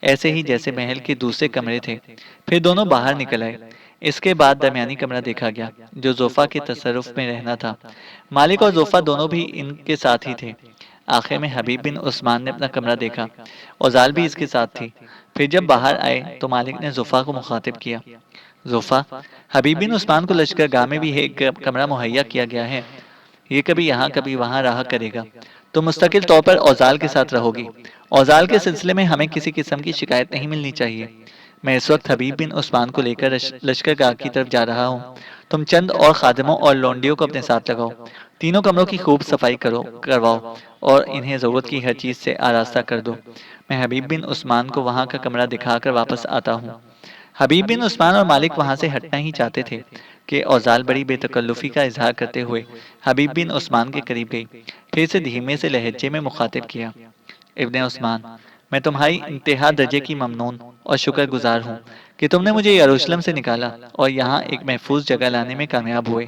ایسے ہی جیسے محل کے دوسرے کمرے تھے۔ پھر دونوں باہر نکل آئے۔ اس کے بعد درمیانی کمرہ دیکھا گیا جو زوفا کے تصرف میں رہنا تھا۔ مالک اور زوفا دونوں بھی ان کے ساتھ ہی تھے۔ آخر میں حبیب بن عثمان نے اپنا کمرہ دیکھا، اوزال بھی اس کے ساتھ تھی۔ پھر جب باہر آئے تو مالک نے زوفا کو مخاطب کیا، زوفا، حبیب بن عثمان کو لشکرگاہ میں بھی ایک کمرہ مہیا کیا گیا ہے، یہ کبھی یہاں کبھی وہاں رہا کرے گا، تو مستقل طور پر اوزال کے ساتھ رہو گی۔ اوزال کے سلسلے میں ہمیں کسی قسم کی شکایت نہیں ملنی چاہیے۔ میں اس وقت حبیب بن عثمان کو لے کر لشکرگاہ کی طرف جا رہا ہوں، تم چند اور خادموں اور لونڈیوں کو اپنے ساتھ لگاؤ، تینوں کمروں کی خوب صفائی کرواؤ اور انہیں ضرورت کی ہر چیز سے آراستہ کر دو۔ میں حبیب بن عثمان کو وہاں کا کمرہ دکھا کر واپس آتا ہوں۔ حبیب بن عثمان اور مالک وہاں سے ہٹنا ہی چاہتے تھے کہ اوزال بڑی بے تکلفی کا اظہار کرتے ہوئے حبیب بن عثمان کے قریب گئی، پھر سے دھیمے سے لہجے میں مخاطب کیا، ابن عثمان، میں تمہاری انتہا درجے کی ممنون اور شکر گزار ہوں کہ تم نے مجھے یروشلم سے نکالا اور یہاں ایک محفوظ جگہ لانے میں کامیاب ہوئے۔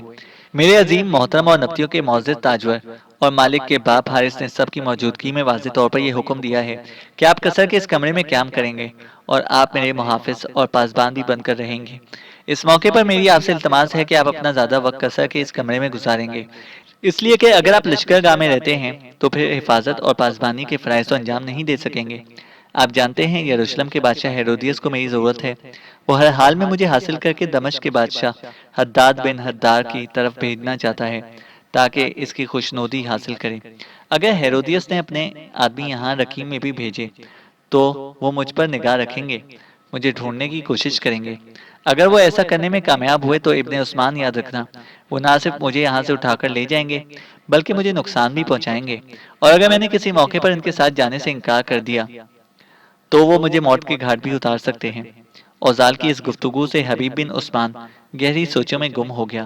میرے عظیم محترم اور نبتیوں کے معزز تاجور اور مالک کے باپ حارث نے سب کی موجودگی میں واضح طور پر یہ حکم دیا ہے کہ آپ قصر کے اس کمرے میں قیام کریں گے اور آپ میرے محافظ اور پاسبان بھی بن کر رہیں گے۔ اس موقع پر میری آپ سے التماس ہے کہ آپ اپنا زیادہ وقت قصر کے اس کمرے میں گزاریں گے، اس لیے کہ اگر آپ لشکرگاہ میں رہتے ہیں تو پھر حفاظت اور پاسبانی کے فرائض و انجام نہیں دے سکیں گے۔ آپ جانتے ہیں یروشلم کے بادشاہ ہیرودیس کو میری ضرورت ہے، وہ ہر حال میں مجھے حاصل کر کے دمشق کے بادشاہ حداد بن حدار کی طرف بھیجنا چاہتا ہے تاکہ اس کی خوشنودی حاصل کرے۔ اگر ہیرودیس نے اپنے آدمی یہاں رقیم میں بھی بھیجے تو وہ مجھ پر نگاہ رکھیں گے، مجھے ڈھونڈنے کی کوشش کریں گے۔ اگر وہ ایسا کرنے میں کامیاب ہوئے تو ابن عثمان یاد رکھنا، وہ نہ صرف مجھے یہاں سے اٹھا کر لے جائیں گے بلکہ مجھے نقصان بھی پہنچائیں گے، اور اگر میں نے کسی موقع پر ان کے ساتھ جانے سے انکار کر دیا تو وہ مجھے موت کے گھاٹ بھی اتار سکتے ہیں۔ اوزال کی اس گفتگو سے حبیب بن عثمان گہری سوچوں میں گم ہو گیا۔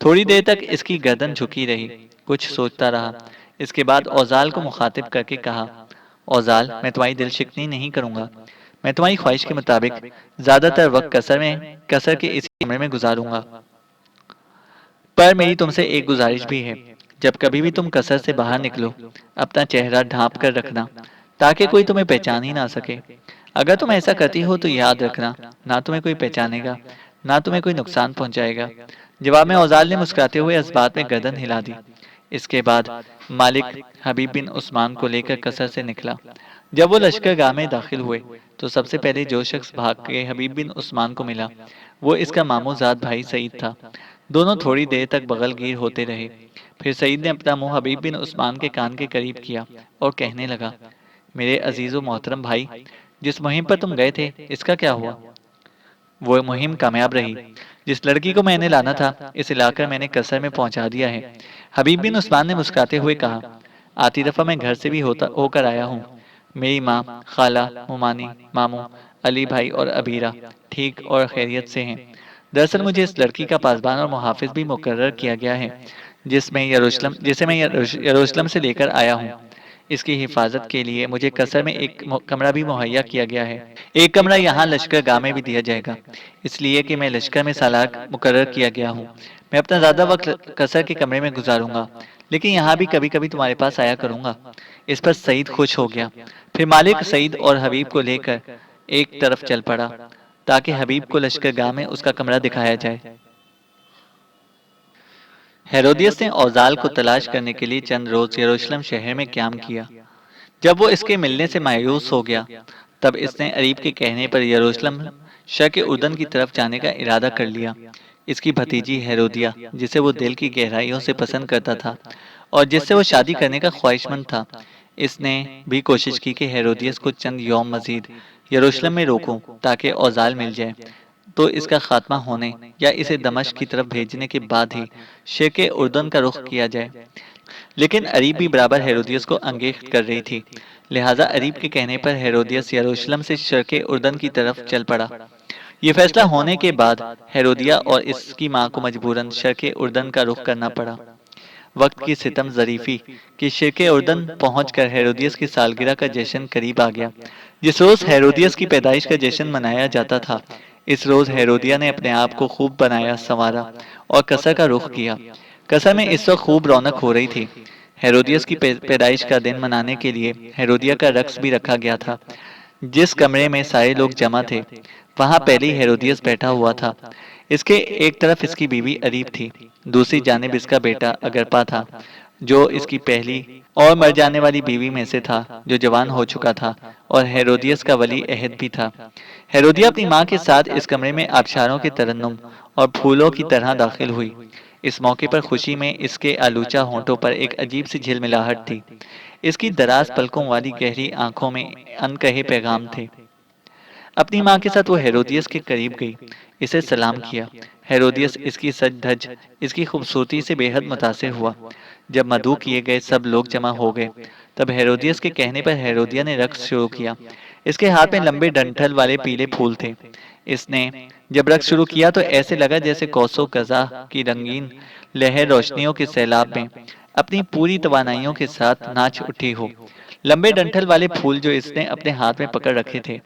تھوڑی دیر تک اس کی گردن جھکی رہی، کچھ سوچتا رہا۔ اس کے بعد اوزال کو مخاطب کر کے کہا، اوزال، میں تمہاری دل شکنی نہیں کروں گا، میں تمہاری خواہش کے مطابق زیادہ تر وقت قصر کے اسی کمرے میں گزاروں گا، پر میری تم سے ایک گزارش بھی ہے، جب کبھی بھی تم قصر سے باہر نکلو اپنا چہرہ ڈھانپ کر رکھنا تاکہ کوئی تمہیں پہچان ہی نہ سکے۔ اگر تم ایسا کرتی ہو تو یاد رکھنا، نہ تمہیں کوئی پہچانے گا نہ تمہیں کوئی نقصان پہنچائے گا۔ جواب میں اوزال نے مسکراتے ہوئے اس بات میں گردن ہلا دی۔ اس کے بعد مالک حبیب بن عثمان کو لے کر قصر سے نکلا۔ جب وہ لشکرگاہ میں داخل ہوئے تو سب سے پہلے جو شخص بھاگ کے حبیب بن عثمان کو ملا وہ اس کا ماموں زاد بھائی سعید تھا۔ دونوں تھوڑی دیر تک بغل گیر ہوتے رہے، پھر سعید نے اپنا منہ حبیب بن عثمان کے کان کے قریب کیا اور کہنے لگا، میرے عزیز و محترم بھائی، جس مہم پر تم گئے تھے اس کا کیا ہوا؟ وہ مہم کامیاب رہی۔ جس لڑکی کو میں نے لانا تھا اسے لا کر میں نے قصر میں پہنچا دیا ہے۔ حبیب بن عثمان نے مسکراتے ہوئے کہا، آتی دفعہ میں گھر سے بھی ہو کر آیا ہوں، میری ماں، خالہ، ممانی، ماموں، علی بھائی اور ابیرہ ٹھیک اور خیریت سے ہیں۔ دراصل مجھے اس لڑکی کا پاسبان اور محافظ بھی مقرر کیا گیا ہے جسے میں یروشلم سے لے کر آیا ہوں۔ اس کی حفاظت کے لیے مجھے قصر میں ایک کمرہ بھی مہیا کیا گیا ہے۔ ایک کمرہ یہاں لشکرگاہ میں بھی دیا جائے گا، اس لیے کہ میں لشکر میں سالار مقرر کیا گیا ہوں۔ میں اپنا زیادہ وقت قصر کے کمرے میں گزاروں گا، لیکن یہاں بھی کبھی کبھی تمہارے پاس آیا کروں گا۔ اس پر سعید خوش ہو گیا۔ پھر مالک سعید اور حبیب کو لے کر ایک طرف چل پڑا تاکہ حبیب کو لشکرگاہ میں اس کا کمرہ دکھایا جائے۔ ہیرودیس نے اوزال کو تلاش کرنے کے لیے چند روز یروشلم شہر میں قیام کیا۔ جب وہ اس کے ملنے سے مایوس ہو گیا تب اس نے اریب کے کہنے پر یروشلم شرق اردن کی طرف جانے کا ارادہ کر لیا۔ اس کی بھتیجی ہیرودیا جسے وہ دل کی گہرائیوں سے پسند کرتا تھا اور جس سے وہ شادی کرنے کا خواہشمند تھا، اس نے بھی کوشش کی کہ ہیرودیس کو چند یوم مزید یروشلم میں روکوں تاکہ اوزال مل جائے تو اس کا خاتمہ ہونے یا اسے دمشق کی طرف بھیجنے کے بعد ہی شرق اردن کا رخ کیا جائے، لیکن اریب بھی برابر ہیرودیس کو انگیخت کر رہی تھی، لہٰذا اریب کے کہنے پر ہیرودیس یروشلم سے شرق اردن کی طرف چل پڑا۔ یہ فیصلہ ہونے کے بعد ہیرودیا اور اس کی ماں کو مجبوراً شرق اردن کا رخ کرنا پڑا۔ وقت کی ستم ظریفی کہ شرق اردن پہنچ کر ہیرودیس کی سالگرہ کا جشن قریب آ گیا۔ جس روز ہیرودیس کی پیدائش کا جشن منایا جاتا تھا، اس روز ہیرودیا نے اپنے آپ کو خوب بنایا سنوارا اور قصر کا رخ کیا۔ قصر میں اس وقت خوب رونق ہو رہی تھی۔ ہیرودیس کی پیدائش کا دن منانے کے لیے ہیرودیا کا رقص بھی رکھا گیا تھا۔ جس کمرے میں سارے لوگ جمع تھے وہاں پہلی ہیرودیس بیٹھا ہوا تھا۔ اس کے ایک طرف اس کی بیوی اریب تھی، دوسری جانب اس کا بیٹا اگرپا تھا جو اس کی پہلی اور مر جانے والی بیوی میں سے تھا جو جوان ہو چکا تھا اور ہیرودیس کا ولی عہد بھی تھا۔ ہیرودیا اپنی ماں کے ساتھ اس کمرے میں آبشاروں کے ترنم اور پھولوں کی طرح داخل ہوئی۔ اس موقع پر خوشی میں اس کے آلوچہ ہونٹوں پر ایک عجیب سی جھلملاہٹ تھی۔ اس کی دراز پلکوں والی گہری آنکھوں میں انکہے پیغام تھے۔ اپنی ماں کے ساتھ وہ ہیرودیس کے قریب گئی، اسے سلام کیا۔ ہیرودیس اس کی سج دھج، اس کی خوبصورتی سے بے حد متاثر ہوا۔ جب مدعو کیے گئے سب لوگ جمع ہو گئے تب ہیرودیس کے کہنے پر ہیرودیا نے رقص شروع کیا۔ اس کے ہاتھ میں لمبے ڈنٹھل والے پیلے پھول تھے۔ اس نے جب رقص شروع کیا تو ایسے لگا جیسے کوسوں قزح کی رنگین لہر روشنیوں کے سیلاب میں اپنی پوری توانائیوں کے ساتھ ناچ اٹھی ہو۔ لمبے ڈنٹھل والے پھول جو اس نے اپنے ہاتھ میں پکڑ رکھے تھے،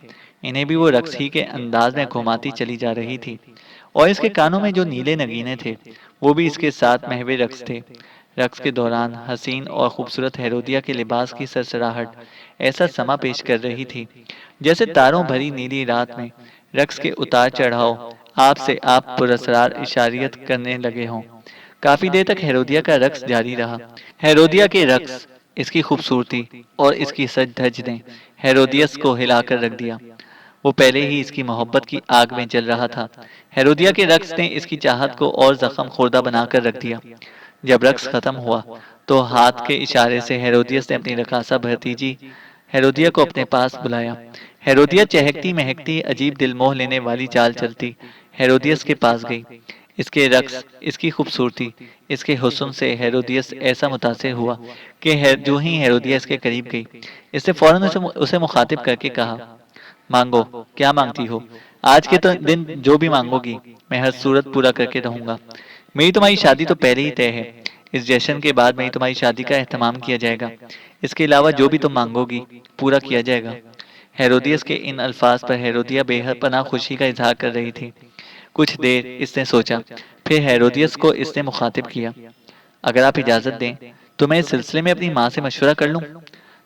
انہیں بھی وہ رقص ہی کے انداز میں گھماتی چلی جا رہی تھی، اور اس کے کانوں میں جو نیلے نگینے تھے وہ بھی اس کے ساتھ محو رقص تھے۔ رقص کے دوران حسین اور خوبصورت ہیرودیا کے لباس کی سرسراہٹ ایسا سما پیش کر رہی تھی جیسے تاروں بھری نیلی رات میں رقص کے اتار چڑھاؤ آپ سے آپ پراسرار اشاریت کرنے لگے ہوں۔ کافی دیر تک ہیرودیا کا رقص جاری رہا۔ ہیرودیا کے رقص، اس کی خوبصورتی اور اس کی سج دھج نے ہیرودیس کو ہلا کر رکھ دیا۔ وہ پہلے ہی اس کی محبت کی آگ میں جل رہا تھا۔ ہیرودیا کے رقص نے اس کی چاہت کو اور زخم خوردہ بنا کر رکھ دیا۔ جب رقص ختم ہوا تو ہاتھ کے اشارے سے ہیرودیس نے اپنی رقاصہ بھتیجی ہیرودیا کو اپنے پاس بلایا۔ ہیرودیا چہکتی مہکتی عجیب دل موہ لینے والی چال چلتی ہیرودیس کے پاس گئی۔ اس کے رقص، اس کی خوبصورتی، اس کے حسن سے ہیرودیس ایسا متاثر ہوا کہ جو ہی ہیرودیا اس کے قریب گئی اس نے فوراً اسے مخاطب کر کے کہا، مانگو، کیا مانگتی ہو؟ آج کے دن جو بھی مانگو گی میں ہر صورت پورا کر کے رہوں گا۔ میری تمہاری شادی تو پہلے ہی طے ہے۔ اس جشن کے بعد میری تمہاری شادی کا اہتمام کیا جائے گا۔ اس کے علاوہ جو بھی تم مانگو گی پورا کیا جائے گا۔ ہیرودیس کے ان الفاظ پر ہیرودیا بے حد پناہ خوشی کا اظہار کر رہی تھی۔ کچھ دیر اس نے سوچا، پھر ہیرودیس کو اس نے مخاطب کیا، اگر آپ اجازت دیں تو میں اس سلسلے میں اپنی ماں سے مشورہ کر لوں۔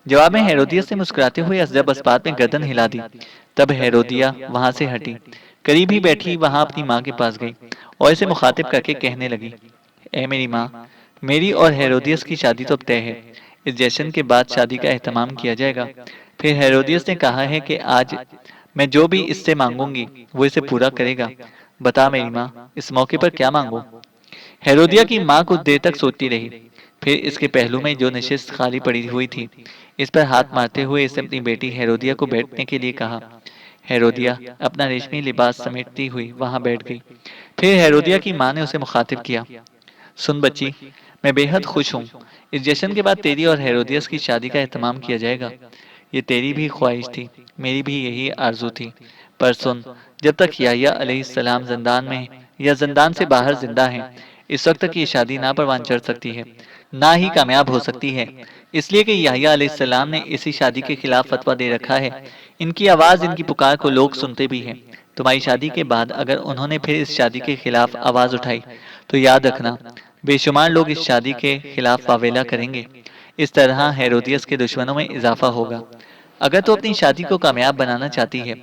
جواب میں ہیرودیس نے مسکراتے ہوئے جب اس بات میں گردن ہلا دی تب ہیرودیا وہاں سے ہٹی، قریب ہی بیٹھی وہاں اپنی ماں کے پاس گئی اور اسے مخاطب کر کے کہنے لگی، اے میری ماں، میری اور ہیرودیس کی شادی تو اب طے ہے۔ اس جشن کے بعد شادی کا اہتمام کیا جائے گا۔ پھر ہیرودیس نے کہا ہے کہ آج میں جو بھی اس سے مانگوں گی وہ اسے پورا کرے گا۔ بتا میری ماں، اس موقع پر کیا مانگوں؟ ہیرودیا کی ماں کچھ دیر تک سوچتی رہی، پھر اس کے پہلو میں جو نشست خالی پڑی ہوئی تھی اس پر ہاتھ مارتے ہوئے اس نے اپنی بیٹی ہیرودیا کو بیٹھنے کے لیے کہا۔ ہیرودیا اپنا ریشمی لباس سمیٹتی ہوئی وہاں بیٹھ گئی۔ پھر ہیرودیا کی ماں نے اسے مخاطب کیا، سن بچی، میں بے حد خوش ہوں۔ اس جشن کے بعد تیری اور ہیرودیس کی شادی کا اہتمام کیا جائے گا۔ یہ تیری بھی خواہش تھی، میری بھی یہی آرزو تھی، پر سن، جب تک یحییٰ علیہ السلام زندان میں یا زندان سے باہر زندہ ہیں اس وقت تک یہ شادی نہ پروان چڑھ سکتی ہے، نہ ہی کامیاب ہو سکتی ہے، اس لیے کہ یحییٰ علیہ السلام نے اسی شادی کے خلاف فتویٰ دے رکھا ہے۔ ان کی آواز، ان کی پکار کو لوگ سنتے بھی ہیں۔ تمہاری شادی کے بعد اگر انہوں نے پھر اس شادی کے خلاف آواز اٹھائی تو یاد رکھنا بے شمار لوگ اس شادی کے خلاف واویلا کریں گے۔ اس طرح ہیرودیس کے دشمنوں میں اضافہ ہوگا۔ اگر تو اپنی شادی کو کامیاب بنانا چاہتی ہے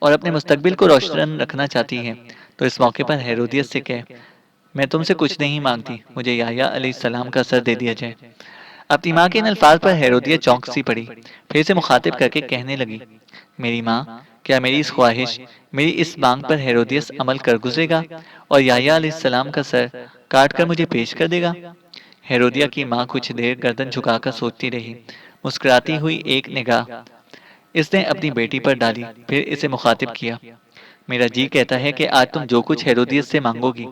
اور اپنے مستقبل کو روشن رکھنا چاہتی ہے تو اس موقع پر ہیرودیس سے کہے، میں تم سے کچھ نہیں مانگتی، مجھے یحییٰ علیہ السلام کا سر دے دیا جائے۔ اپنی ماں کے ان الفاظ پر ہیرودیہ چونک سی پڑی، پھر اسے مخاطب کر کے کہنے لگی، میری ماں، کیا میری اس خواہش، میری اس مانگ پر ہیرودیس عمل کر گزرے گا اور یحییٰ علیہ السلام کا سر کاٹ کر مجھے پیش کر دے گا؟ ہیرودیہ کی ماں کچھ دیر گردن جھکا کر سوچتی رہی، مسکراتی ہوئی ایک نگاہ اس نے اپنی بیٹی پر ڈالی، پھر اسے مخاطب کیا، میرا جی کہتا ہے کہ آج تم جو کچھ ہیرودیس سے مانگو گی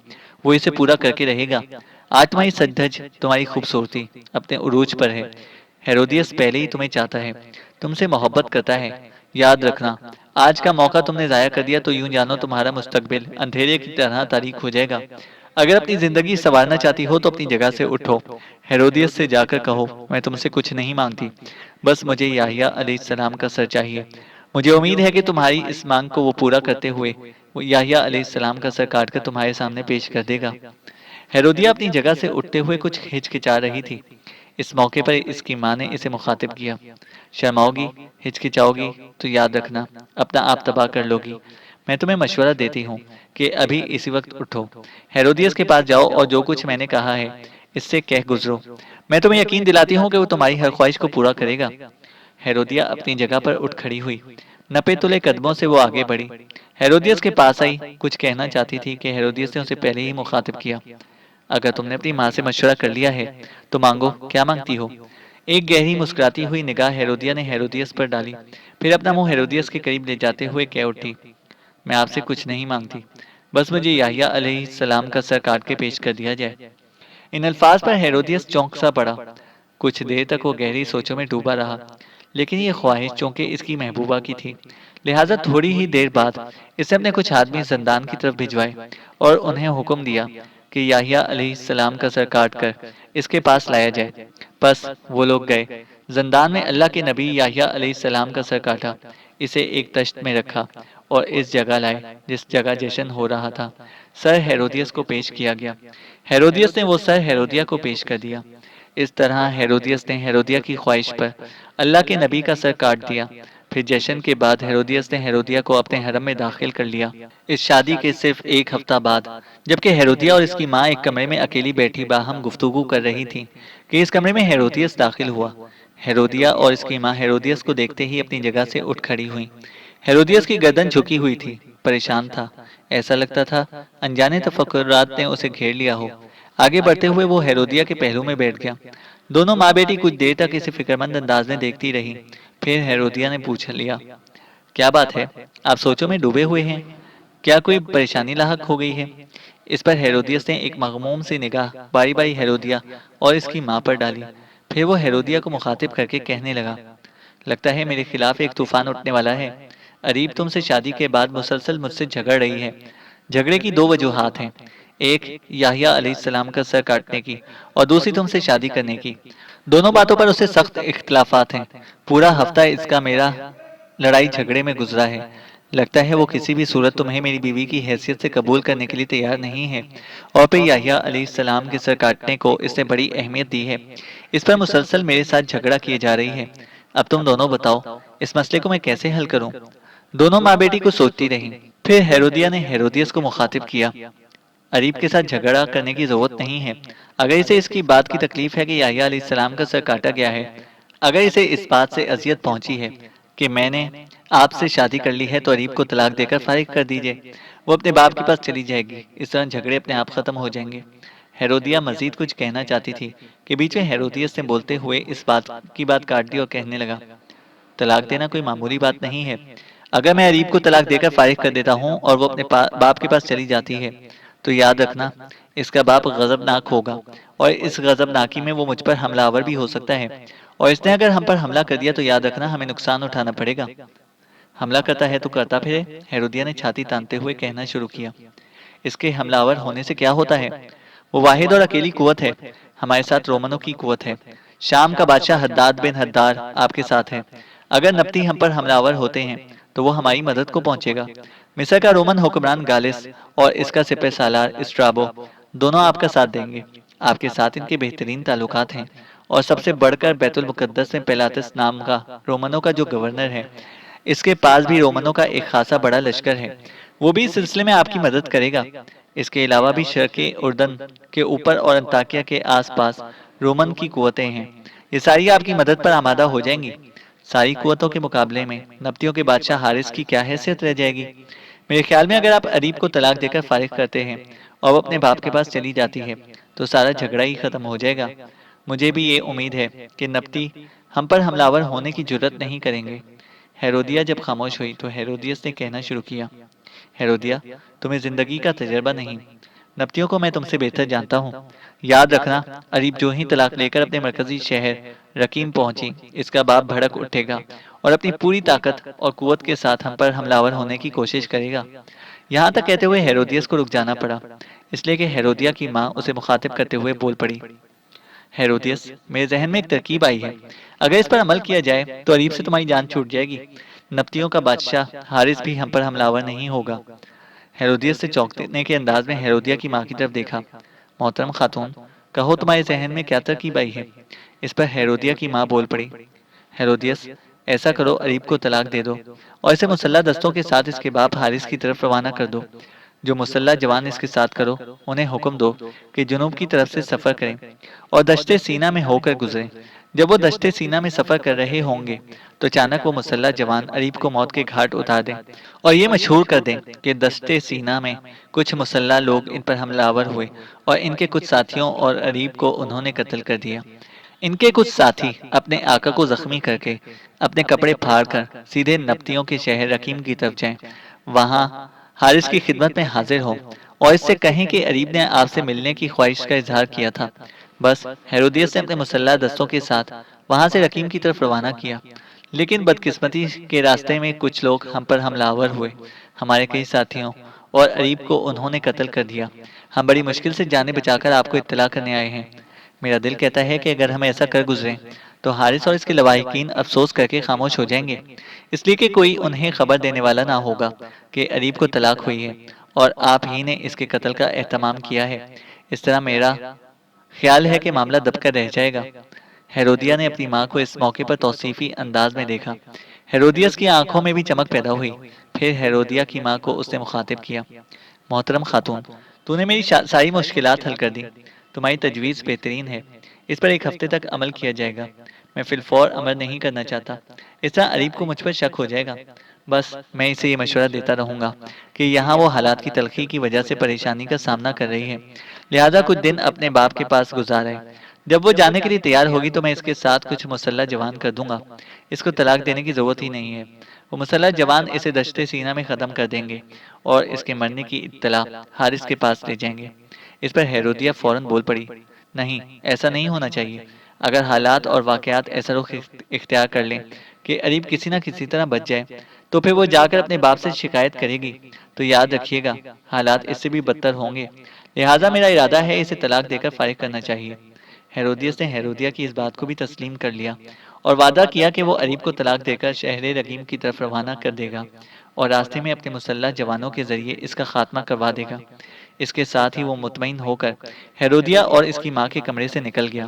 وہ اسے پورا کر کے رہے گا۔ آج تمہاری سج دھج، تمہاری خوبصورتی اپنے عروج پر ہے۔ ہیرودیس پہلے ہی تمہیں چاہتا ہے، تم سے محبت کرتا ہے۔ یاد رکھنا، آج کا موقع تم نے ضائع کر دیا تو یوں جانو تمہارا مستقبل اندھیرے کی طرح تاریک ہو جائے گا۔ اگر اپنی زندگی سنوارنا چاہتی ہو تو اپنی جگہ سے اٹھو، ہیرودیس سے جا کر کہو، میں تم سے کچھ نہیں مانگتی، بس مجھے یحییٰ علیہ السلام کا سر چاہیے۔ مجھے امید ہے کہ تمہاری اس مانگ کو وہ پورا کرتے ہوئے وہ یحییٰ علیہ السلام کا سر کاٹ کر تمہارے سامنے پیش کر دے گا۔ ہیرودیہ اپنی جگہ سے اٹھتے ہوئے کچھ ہچکچا رہی تھی۔ اس موقع پر اس کی ماں نے اسے مخاطب کیا، شرماؤ گی، ہچکچاؤ گی تو یاد رکھنا اپنا آپ تباہ کر لو گی۔ میں تمہیں مشورہ دیتی ہوں کہ ابھی اسی وقت اٹھو، ہیرودیس کے پاس جاؤ اور جو کچھ میں نے کہا ہے اس سے کہہ گزرو۔ میں تمہیں یقین دلاتی ہوں کہ وہ تمہاری ہر خواہش کو پورا کرے گا۔ ہیرودیہ اپنی جگہ پر اٹھ کھڑی ہوئی، نپے تلے قدموں سے وہ آگے بڑھی، ہیرودیس کے پاس آئی، کچھ کہنا چاہتی تھی کہ ہیرودیس نے اسے پہلے ہی مخاطب کیا، اگر تم نے اپنی ماں سے مشورہ کر لیا ہے تو مانگو، کیا مانگتی ہو؟ ایک گہری مسکراتی ہوئی نگاہ ہیرودیہ نے ہیرودیس پر ڈالی، پھر اپنا منہ ہیرودیس کے قریب لے جاتے ہوئے کہہ اٹھی، میں آپ سے کچھ نہیں مانگتی، بس مجھے یحییٰ علیہ السلام کا سر کاٹ کے پیش کر دیا جائے۔ ان الفاظ پر ہیرودیس چونک سا پڑا، کچھ دیر تک وہ گہری سوچوں میں ڈوبا رہا، لیکن یہ خواہش چونکہ اس کی محبوبہ کی تھی، لہٰذا تھوڑی ہی دیر بعد اس نے اپنے کچھ آدمی زندان کی طرف بھجوائے اور انہیں حکم دیا کہ یحییٰ علیہ السلام کا سر کاٹ کر اس کے پاس لایا جائے۔ پس وہ لوگ گئے، زندان میں اللہ کے نبی یحییٰ علیہ السلام کا سر کاٹا، اسے ایک تشت میں رکھا اور اس جگہ لائے جس جگہ جشن ہو رہا تھا۔ سر ہیرودیس کو پیش کیا گیا، ہیرودیس نے وہ سر ہیرودیہ کو پیش کر دیا۔ اس طرح ہیرودیس نے ہیرودیہ کی خواہش پر اللہ کے نبی کا سر کاٹ دیا۔ پھر جشن کے بعد ہیرودیس نے ہیرودیہ کو اپنے حرم میں داخل کر لیا۔ اس شادی کے صرف ایک ہفتہ بعد، جبکہ ہیرودیہ اور اس کی ماں ایک کمرے میں اکیلی بیٹھی باہم گفتگو کر رہی تھیں کہ اس کمرے میں ہیرودیس داخل ہوا۔ ہیرودیہ اور اس کی ماں ہیرودیس کو دیکھتے ہی اپنی جگہ سے اٹھ کھڑی ہوئیں۔ ہیرودیس کی گردن جھکی ہوئی تھی، پریشان تھا، ایسا لگتا تھا انجانے تفکرات نے اسے گھیر لیا ہو۔ آگے بڑھتے ہوئے وہ ہیرودیہ کے پہلو میں بیٹھ گیا۔ دونوں ماں بیٹی کچھ دیر تک اسے فکرمند انداز میں دیکھتی رہی، پھر ہیرودیہ نے پوچھ لیا، کیا بات ہے، آپ سوچوں میں ڈوبے ہوئے ہیں؟ کیا کوئی پریشانی لاحق ہو گئی ہے؟ اس پر ہیرودیس نے ایک مغموم سی نگاہ باری باری ہیرودیہ اور اس کی ماں پر ڈالی، پھر وہ ہیرودیہ کو مخاطب کر کے کہنے لگا، لگتا ہے میرے خلاف ایک طوفان اٹھنے والا ہے۔ اریب تم سے شادی کے بعد مسلسل مجھ سے جھگڑ رہی ہے۔ جھگڑے کی دو وجوہات ہیں، ایک یحییٰ علیہ السلام کا سر کاٹنے کی اور دوسری تم سے شادی کرنے کی۔ دونوں باتوں پر اسے سخت اختلافات ہیں۔ پورا ہفتہ اس کا میرا لڑائی جھگڑے میں گزرا ہے۔ لگتا ہے وہ کسی بھی صورت تمہیں میری بیوی کی حیثیت سے قبول کرنے کے لیے تیار نہیں ہے، اور پھر یحییٰ علیہ السلام کے سر کاٹنے کو اس نے بڑی اہمیت دی ہے۔ اس پر مسلسل میرے ساتھ جھگڑا کیے جا رہی ہے۔ اب تم دونوں بتاؤ، اس مسئلے کو میں کیسے حل کروں؟ دونوں ماں بیٹی کو سوچتی رہیں، پھر ہیرودیہ نے ہیرودیس کو مخاطب کیا، اریب کے ساتھ جھگڑا کرنے کی ضرورت نہیں ہے۔ اگر اسے اس کی بات کی تکلیف ہے کہ یحییٰ علیہ السلام کا سر کاٹا گیا ہے، اگر اسے اس بات سے اذیت پہنچی ہے کہ میں نے آپ سے شادی کر لی ہے تو اریب کو طلاق دے کر فارغ کر دیجئے، وہ اپنے باپ کے پاس چلی جائے گی، اس طرح جھگڑے اپنے آپ ختم ہو جائیں گے۔ ہیرودیہ مزید کچھ کہنا چاہتی تھی کہ بیچ میں ہیرودیس نے بولتے ہوئے اس بات کاٹ دی اور کہنے لگا، طلاق دینا کوئی معمولی بات نہیں ہے۔ اگر میں اریب کو طلاق دے کر فارغ کر دیتا ہوں اور وہ اپنے باپ کے پاس چلی جاتی ہے تو یاد رکھنا اس کا باپ غضبناک ہوگا، اور اس غضبناکی میں وہ مجھ پر حملہ آور بھی ہو سکتا ہے، اور اس نے اگر ہم پر حملہ کر دیا تو یاد رکھنا ہمیں نقصان اٹھانا پڑے گا۔ حملہ کرتا ہے تو کرتا پھرے، ہیرودیہ نے چھاتی تانتے ہوئے کہنا شروع کیا، اس کے حملہ آور ہونے سے کیا ہوتا ہے؟ وہ واحد اور اکیلی قوت ہے، ہمارے ساتھ رومنوں کی قوت ہے، شام کا بادشاہ حداد بن حدار آپ کے ساتھ ہے، اگر نبطی ہم پر حملہ آور ہوتے ہیں تو وہ ہماری مدد کو پہنچے گا۔ مصر کا رومن حکمران گالس اور اس کا سپہ سالار اسٹرابو دونوں آپ کا ساتھ دیں گے، آپ کے ساتھ ان کے بہترین تعلقات ہیں، اور سب سے بڑھ کر بیت المقدس میں پیلاطس نام کا رومنوں کا جو گورنر ہے، اس کے پاس بھی رومنوں کا ایک خاصا بڑا لشکر ہے، وہ بھی اس سلسلے میں آپ کی مدد کرے گا۔ اس کے علاوہ بھی شرقی اردن کے اوپر اور انطاکیہ کے آس پاس رومن کی قوتیں ہیں، یہ ساری آپ کی مدد پر آمادہ ہو جائیں گی۔ ساری قوتوں کے مقابلے میں نبطیوں کے بادشاہ حارث کی کیا حیثیت رہ جائے گی؟ میرے خیال میں اگر آپ اریب کو طلاق دے کر فارغ کرتے ہیں اور وہ اپنے باپ کے پاس چلی جاتی ہے تو سارا جھگڑا ہی ختم ہو جائے گا۔ مجھے بھی یہ امید ہے کہ نبطی ہم پر حملہ ہونے کی جرت نہیں کریں گے۔ ہیرودیا جب خاموش ہوئی تو ہیرودیس نے کہنا شروع کیا، ہیرودیا، تمہیں زندگی کا تجربہ نہیں، نبطیوں کو میں تم سے بہتر جانتا ہوں۔ یاد رکھنا، اریب جو ہی طلاق لے کر اپنے مرکزی شہر رقیم پہنچی، اس کا باپ بھڑک اٹھے گا اور اپنی پوری طاقت اور قوت کے ساتھ ہم پر حملہ ہونے کی کوشش کرے گا۔ یہاں تک کہتے ہوئے ہیرودیس کو رک جانا پڑا، اس لیے کہ ہیرودیا کی ماں اسے مخاطب کرتے ہوئے بول پڑی، ہیرودیس، میرے ذہن میں ایک ترکیب آئی ہے، اگر اس پر عمل کیا جائے تو اریب سے تمہاری جان چھوٹ جائے گی، نبطیوں کا بادشاہ حارث بھی ہم پر حملہ آور نہیں ہوگا۔ ہیرودیس سے چونکنے کے انداز میں ہیرودیا کی ماں کی طرف دیکھا۔ محترم خاتون، کہو تمہارے ذہن میں کیا ترکیب آئی ہے؟ اس پر ہیرودیا کی ماں بول پڑی، ہیرودیس، ایسا کرو، اریب کو طلاق دے دو اور اسے مسلح دستوں کے ساتھ اس کے باپ حارث کی طرف روانہ کر دو۔ جو مسلح جوان اس کے ساتھ کرو، انہیں حکم دو کہ جنوب کی طرف سے سفر کریں اور دشت سینا میں ہو کر گزریں۔ جب وہ دشت سینا میں سفر کر رہے ہوں گے تو اچانک وہ مسلح جوان اریب کو موت کے گھاٹ اتار دیں اور یہ مشہور کر دیں کہ دشت سینا میں کچھ مسلح لوگ ان پر حملہ آور ہوئے اور ان کے کچھ ساتھیوں اور اریب کو انہوں نے قتل کر دیا۔ ان کے کچھ ساتھی اپنے آقا کو زخمی کر کے اپنے کپڑے پھاڑ کر سیدھے نبطیوں کے شہر رقیم کی طرف جائیں، وہاں حارث کی خدمت میں حاضر ہوں اور اس سے کہیں کہ اریب نے آپ سے ملنے کی خواہش کا اظہار کیا تھا۔ بس ہیرودیس نے اپنے مسلح دستوں کے ساتھ وہاں سے رقیم کی طرف روانہ کیا، لیکن بدقسمتی کے راستے میں کچھ لوگ ہم پر حملہ آور ہوئے، ہمارے کئی ساتھیوں اور اریب کو انہوں نے قتل کر دیا۔ ہم بڑی مشکل سے جانیں بچا کر آپ کو اطلاع کرنے آئے ہیں۔ میرا دل کہتا ہے کہ اگر ہم ایسا کر گزریں تو حارث اور اس کے لواحقین افسوس کر کے خاموش ہو جائیں گے، اس لیے کہ کوئی انہیں خبر دینے والا نہ ہوگا کہ اریب کو طلاق ہوئی ہے اور آپ ہی نے اس کے قتل کا اہتمام کیا ہے۔ اس طرح میرا خیال ہے کہ معاملہ دب کر رہ جائے گا۔ ہیرودیا نے اپنی ماں کو اس موقع پر توصیفی انداز میں دیکھا۔ ہیرودیس کی آنکھوں میں بھی چمک پیدا ہوئی۔ پھر ہیرودیا کی ماں کو اس نے مخاطب کیا، محترم خاتون، تو نے میری ساری مشکلات حل کر دی، تمہاری تجویز بہترین ہے، اس پر ایک ہفتے تک عمل کیا جائے گا، میں فی الفور عمل نہیں کرنا چاہتا، اس طرح اریب کو مجھ پر شک ہو جائے گا۔ بس میں اسے یہ مشورہ دیتا رہوں گا کہ یہاں وہ حالات کی تلخی کی وجہ سے پریشانی کا سامنا کر رہی ہے، لہذا کچھ دن اپنے باپ کے پاس گزارے، جب وہ جانے کے لیے تیار ہوگی تو میں اس کے ساتھ کچھ مسلح جوان کر دوں گا، اس کو طلاق دینے کی ضرورت ہی نہیں ہے، وہ مسلح جوان اسے دشت سینہ میں ختم کر دیں گے اور اس کے مرنے کی اطلاع حارث کے پاس لے جائیں گے۔ اس پر ہیرودیا فوراً بول پڑی، نہیں، ایسا نہیں ہونا چاہیے، اگر حالات اور واقعات ایسا رخ اختیار کر لیں کہ اریب کسی نہ کسی طرح بچ جائے تو پھر وہ جا کر اپنے باپ سے شکایت کرے گی، تو یاد رکھیے گا حالات اس سے بھی بدتر ہوں گے، لہٰذا میرا ارادہ ہے اسے طلاق دے کر فارغ کرنا چاہیے۔ ہیرودیس نے ہیرودیا کی اس بات کو بھی تسلیم کر لیا اور وعدہ کیا کہ وہ اریب کو طلاق دے کر شہر رقیم کی طرف روانہ کر دے گا اور راستے میں اپنے مسلح جوانوں کے ذریعے اس کا خاتمہ کروا دے گا۔ اس کے ساتھ ہی وہ مطمئن ہو کر ہیرودیا اور اس کی ماں کے کمرے سے نکل گیا۔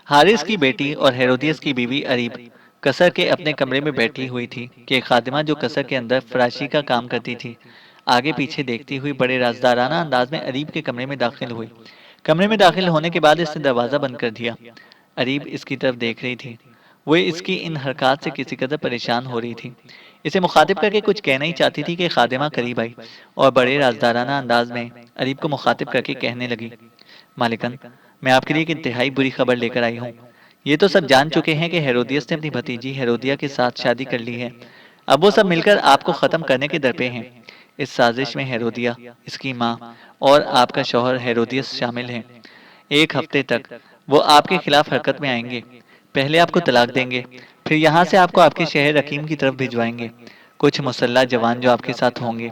حارث کی بیٹی اور ہیرودیس کی بیوی اریب قصر کے اپنے کمرے میں بیٹھی ہوئی تھی کہ ایک خادمہ جو قصر کے اندر فراشی کا کام کرتی تھی آگے پیچھے دیکھتی ہوئی بڑے رازدارانہ انداز میں اریب کے کمرے میں داخل ہوئی۔ کمرے میں داخل ہونے کے بعد اس نے دروازہ بند کر دیا۔ اریب اس کی طرف دیکھ رہی تھی، وہ اس کی ان حرکات سے کسی قدر پریشان ہو رہی تھی، اسے مخاطب کر کے کچھ کہنا ہی چاہتی تھی کہ خادمہ قریب آئی اور بڑے رازدارانہ انداز میں اریب کو مخاطب کر کے کہنے لگی، مالکن، میں آپ کے لیے ایک انتہائی بری خبر لے کر آئی ہوں۔ یہ تو سب جان چکے ہیں کہ ہیرودیس نے اپنی بھتیجی ہیرودیا کے ساتھ شادی کر لی ہے، اب وہ سب مل کر آپ کو ختم کرنے کے درپے ہیں۔ اس سازش میں ہیرودیا، اس کی ماں اور آپ کا شوہر ہیرودیس شامل ہیں۔ ایک ہفتے تک وہ آپ کے خلاف حرکت میں آئیں گے، پہلے آپ کو طلاق دیں گے، پھر یہاں سے آپ کو آپ کے شہر رقیم کی طرف بھجوائیں گے۔ کچھ مسلح جوان جو آپ کے ساتھ ہوں گے،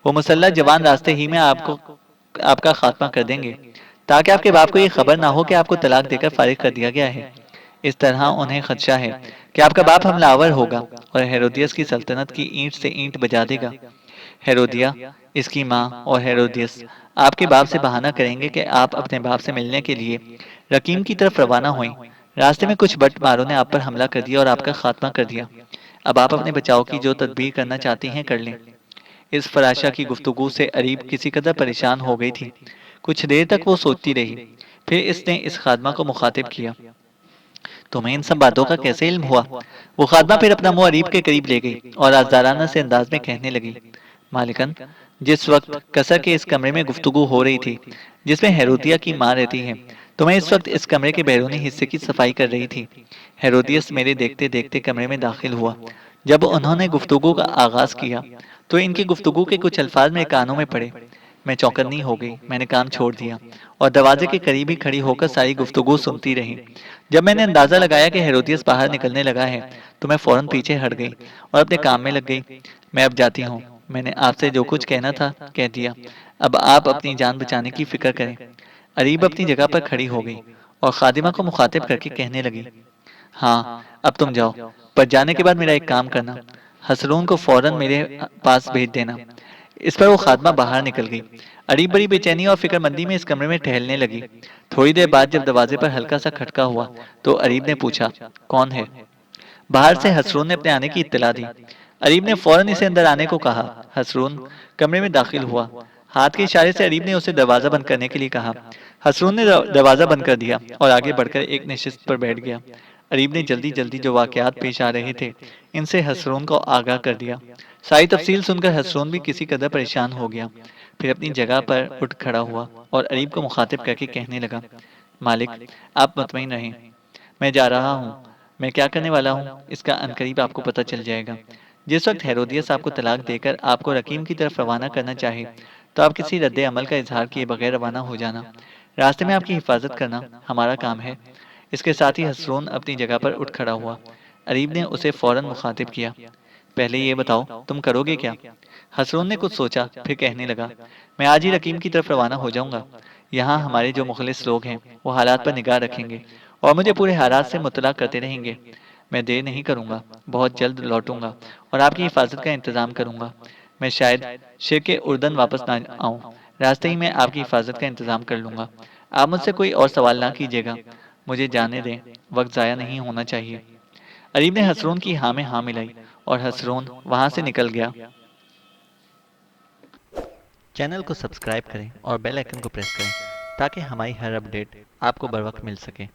وہ مسلح جوان راستے ہی میں آپ کا خاتمہ کر دیں گے تاکہ آپ کے باپ کو یہ خبر نہ ہو کہ آپ کو طلاق دے کر فارغ کر دیا گیا ہے۔ اس طرح انہیں خدشہ ہے کہ آپ کا باپ حملہ آور ہوگا اور ہیرودیس کی سلطنت کی اینٹ سے اینٹ بجا دے گا۔ ہیرودیا، اس کی ماں اور ہیرودیس آپ کے باپ سے بہانہ کریں گے کہ آپ اپنے باپ سے ملنے کے لیے رقیم کی طرف روانہ ہوئیں، راستے میں کچھ بٹ ماروں نے آپ پر حملہ کر دیا اور آپ کا خاتمہ کر دیا۔ اب آپ اپنے بچاؤ کی جو تدبیر کرنا چاہتی ہیں کر لیں۔ اس فراشہ کی گفتگو سے اریب کسی قدر پریشان ہو گئی تھی۔ کچھ دیر تک وہ سوچتی رہی، پھر اس نے اس خادمہ کو مخاطب کیا۔ تمہیں ان سب باتوں کا کیسے علم ہوا؟ وہ خادمہ پھر اپنا منہ اریب کے قریب لے گئی اور آزدارانہ سے انداز میں کہنے لگی، مالکن، جس وقت کثر کے اس کمرے میں گفتگو ہو رہی تھی جس میں ہیرودیہ کی ماں رہتی ہے، تو میں اس وقت اس کمرے کے بیرونی حصے کی صفائی کر رہی تھی۔ ہیرودیس میرے دیکھتے دیکھتے کمرے میں داخل ہوا۔ جب انہوں نے گفتگو کا آغاز کیا تو ان کی گفتگو کے کچھ الفاظ میرے کانوں میں پڑے۔ میں چوکنی ہو گئی، میں نے کام چھوڑ دیا اور دروازے کے قریب ہی کھڑی ہو کر ساری گفتگو سنتی رہی۔ جب میں نے اندازہ لگایا کہ ہیرودیس باہر نکلنے لگا ہے تو میں فوراً پیچھے ہٹ گئی اور اپنے کام میں لگ گئی۔ میں اب جاتی ہوں، میں نے آپ سے جو کچھ کہنا تھا کہہ دیا، اب آپ اپنی جان بچانے کی فکر کریں۔ اریب اپنی جگہ پر کھڑی ہو گئی اور خادمہ کو مخاطب کر کے کہنے لگی، ہاں اب تم جاؤ، پر جانے کے بعد میرا ایک کام کرنا، حسرون کو فوراً میرے پاس بھیج دینا۔ اس پر وہ خادمہ باہر نکل گئی۔ اریب بڑی بے چینی اور فکر مندی میں اس کمرے میں ٹہلنے لگی۔ تھوڑی دیر بعد جب دروازے پر ہلکا سا کھٹکا ہوا تو اریب نے پوچھا، کون ہے؟ باہر سے حسرون نے اپنے آنے کی اطلاع دی۔ اریب نے فوراً اسے اندر آنے کو کہا۔ حسرون کمرے میں داخل ہوا۔ ہاتھ کے اشارے سے اریب نے اسے دروازہ بند کرنے کے لیے کہا۔ حسرون نے دروازہ بند کر دیا اور آگے بڑھ کر ایک نشست پر بیٹھ گیا۔ اریب نے جلدی جلدی جو واقعات پیش آ رہے تھے ان سے حسرون کو آگاہ کر دیا۔ ساری تفصیل سن کر حسرون بھی کسی قدر پریشان ہو گیا، پھر اپنی جگہ پر اٹھ کھڑا ہوا اور اریب کو مخاطب کر کے کہنے لگا، مالک، آپ مطمئن رہیں، میں جا رہا ہوں۔ میں کیا کرنے والا ہوں اس کا عنقریب آپ کو پتہ چل جائے گا۔ جس وقت ہیرودیس آپ کو طلاق دے کر آپ کو رقیم کی طرف روانہ کرنا چاہے تو آپ کسی رد عمل کا اظہار کیے بغیر روانہ ہو جانا۔ راستے میں آپ کی حفاظت کرنا ہمارا کام ہے۔ اس کے ساتھ ہی حسرون اپنی جگہ پر اٹھ کھڑا ہوا۔ اریب نے اسے فوراً مخاطب کیا، پہلے یہ بتاؤ تم کرو گے کیا؟ حسرون نے کچھ سوچا پھر کہنے لگا، میں آج ہی رقیم کی طرف روانہ ہو جاؤں گا۔ یہاں ہمارے جو مخلص لوگ ہیں وہ حالات پر نگاہ رکھیں گے اور مجھے پورے حالات سے مطلع کرتے رہیں گے۔ میں دیر نہیں کروں گا، بہت جلد لوٹوں گا اور آپ کی حفاظت کا انتظام کروں گا۔ میں شاید شرق اردن واپس نہ آؤں، راستے ہی میں آپ کی حفاظت کا انتظام کر لوں گا۔ آپ مجھ سے کوئی اور سوال نہ کیجیے گا، مجھے جانے دیں، وقت ضائع نہیں ہونا چاہیے۔ اریب نے حسرون کی ہاں میں ہاں ملائی اور حسرون وہاں سے نکل گیا۔ چینل کو سبسکرائب کریں اور بیل آئیکن کو پریس کریں تاکہ ہماری ہر اپڈیٹ آپ کو بر وقت مل سکے۔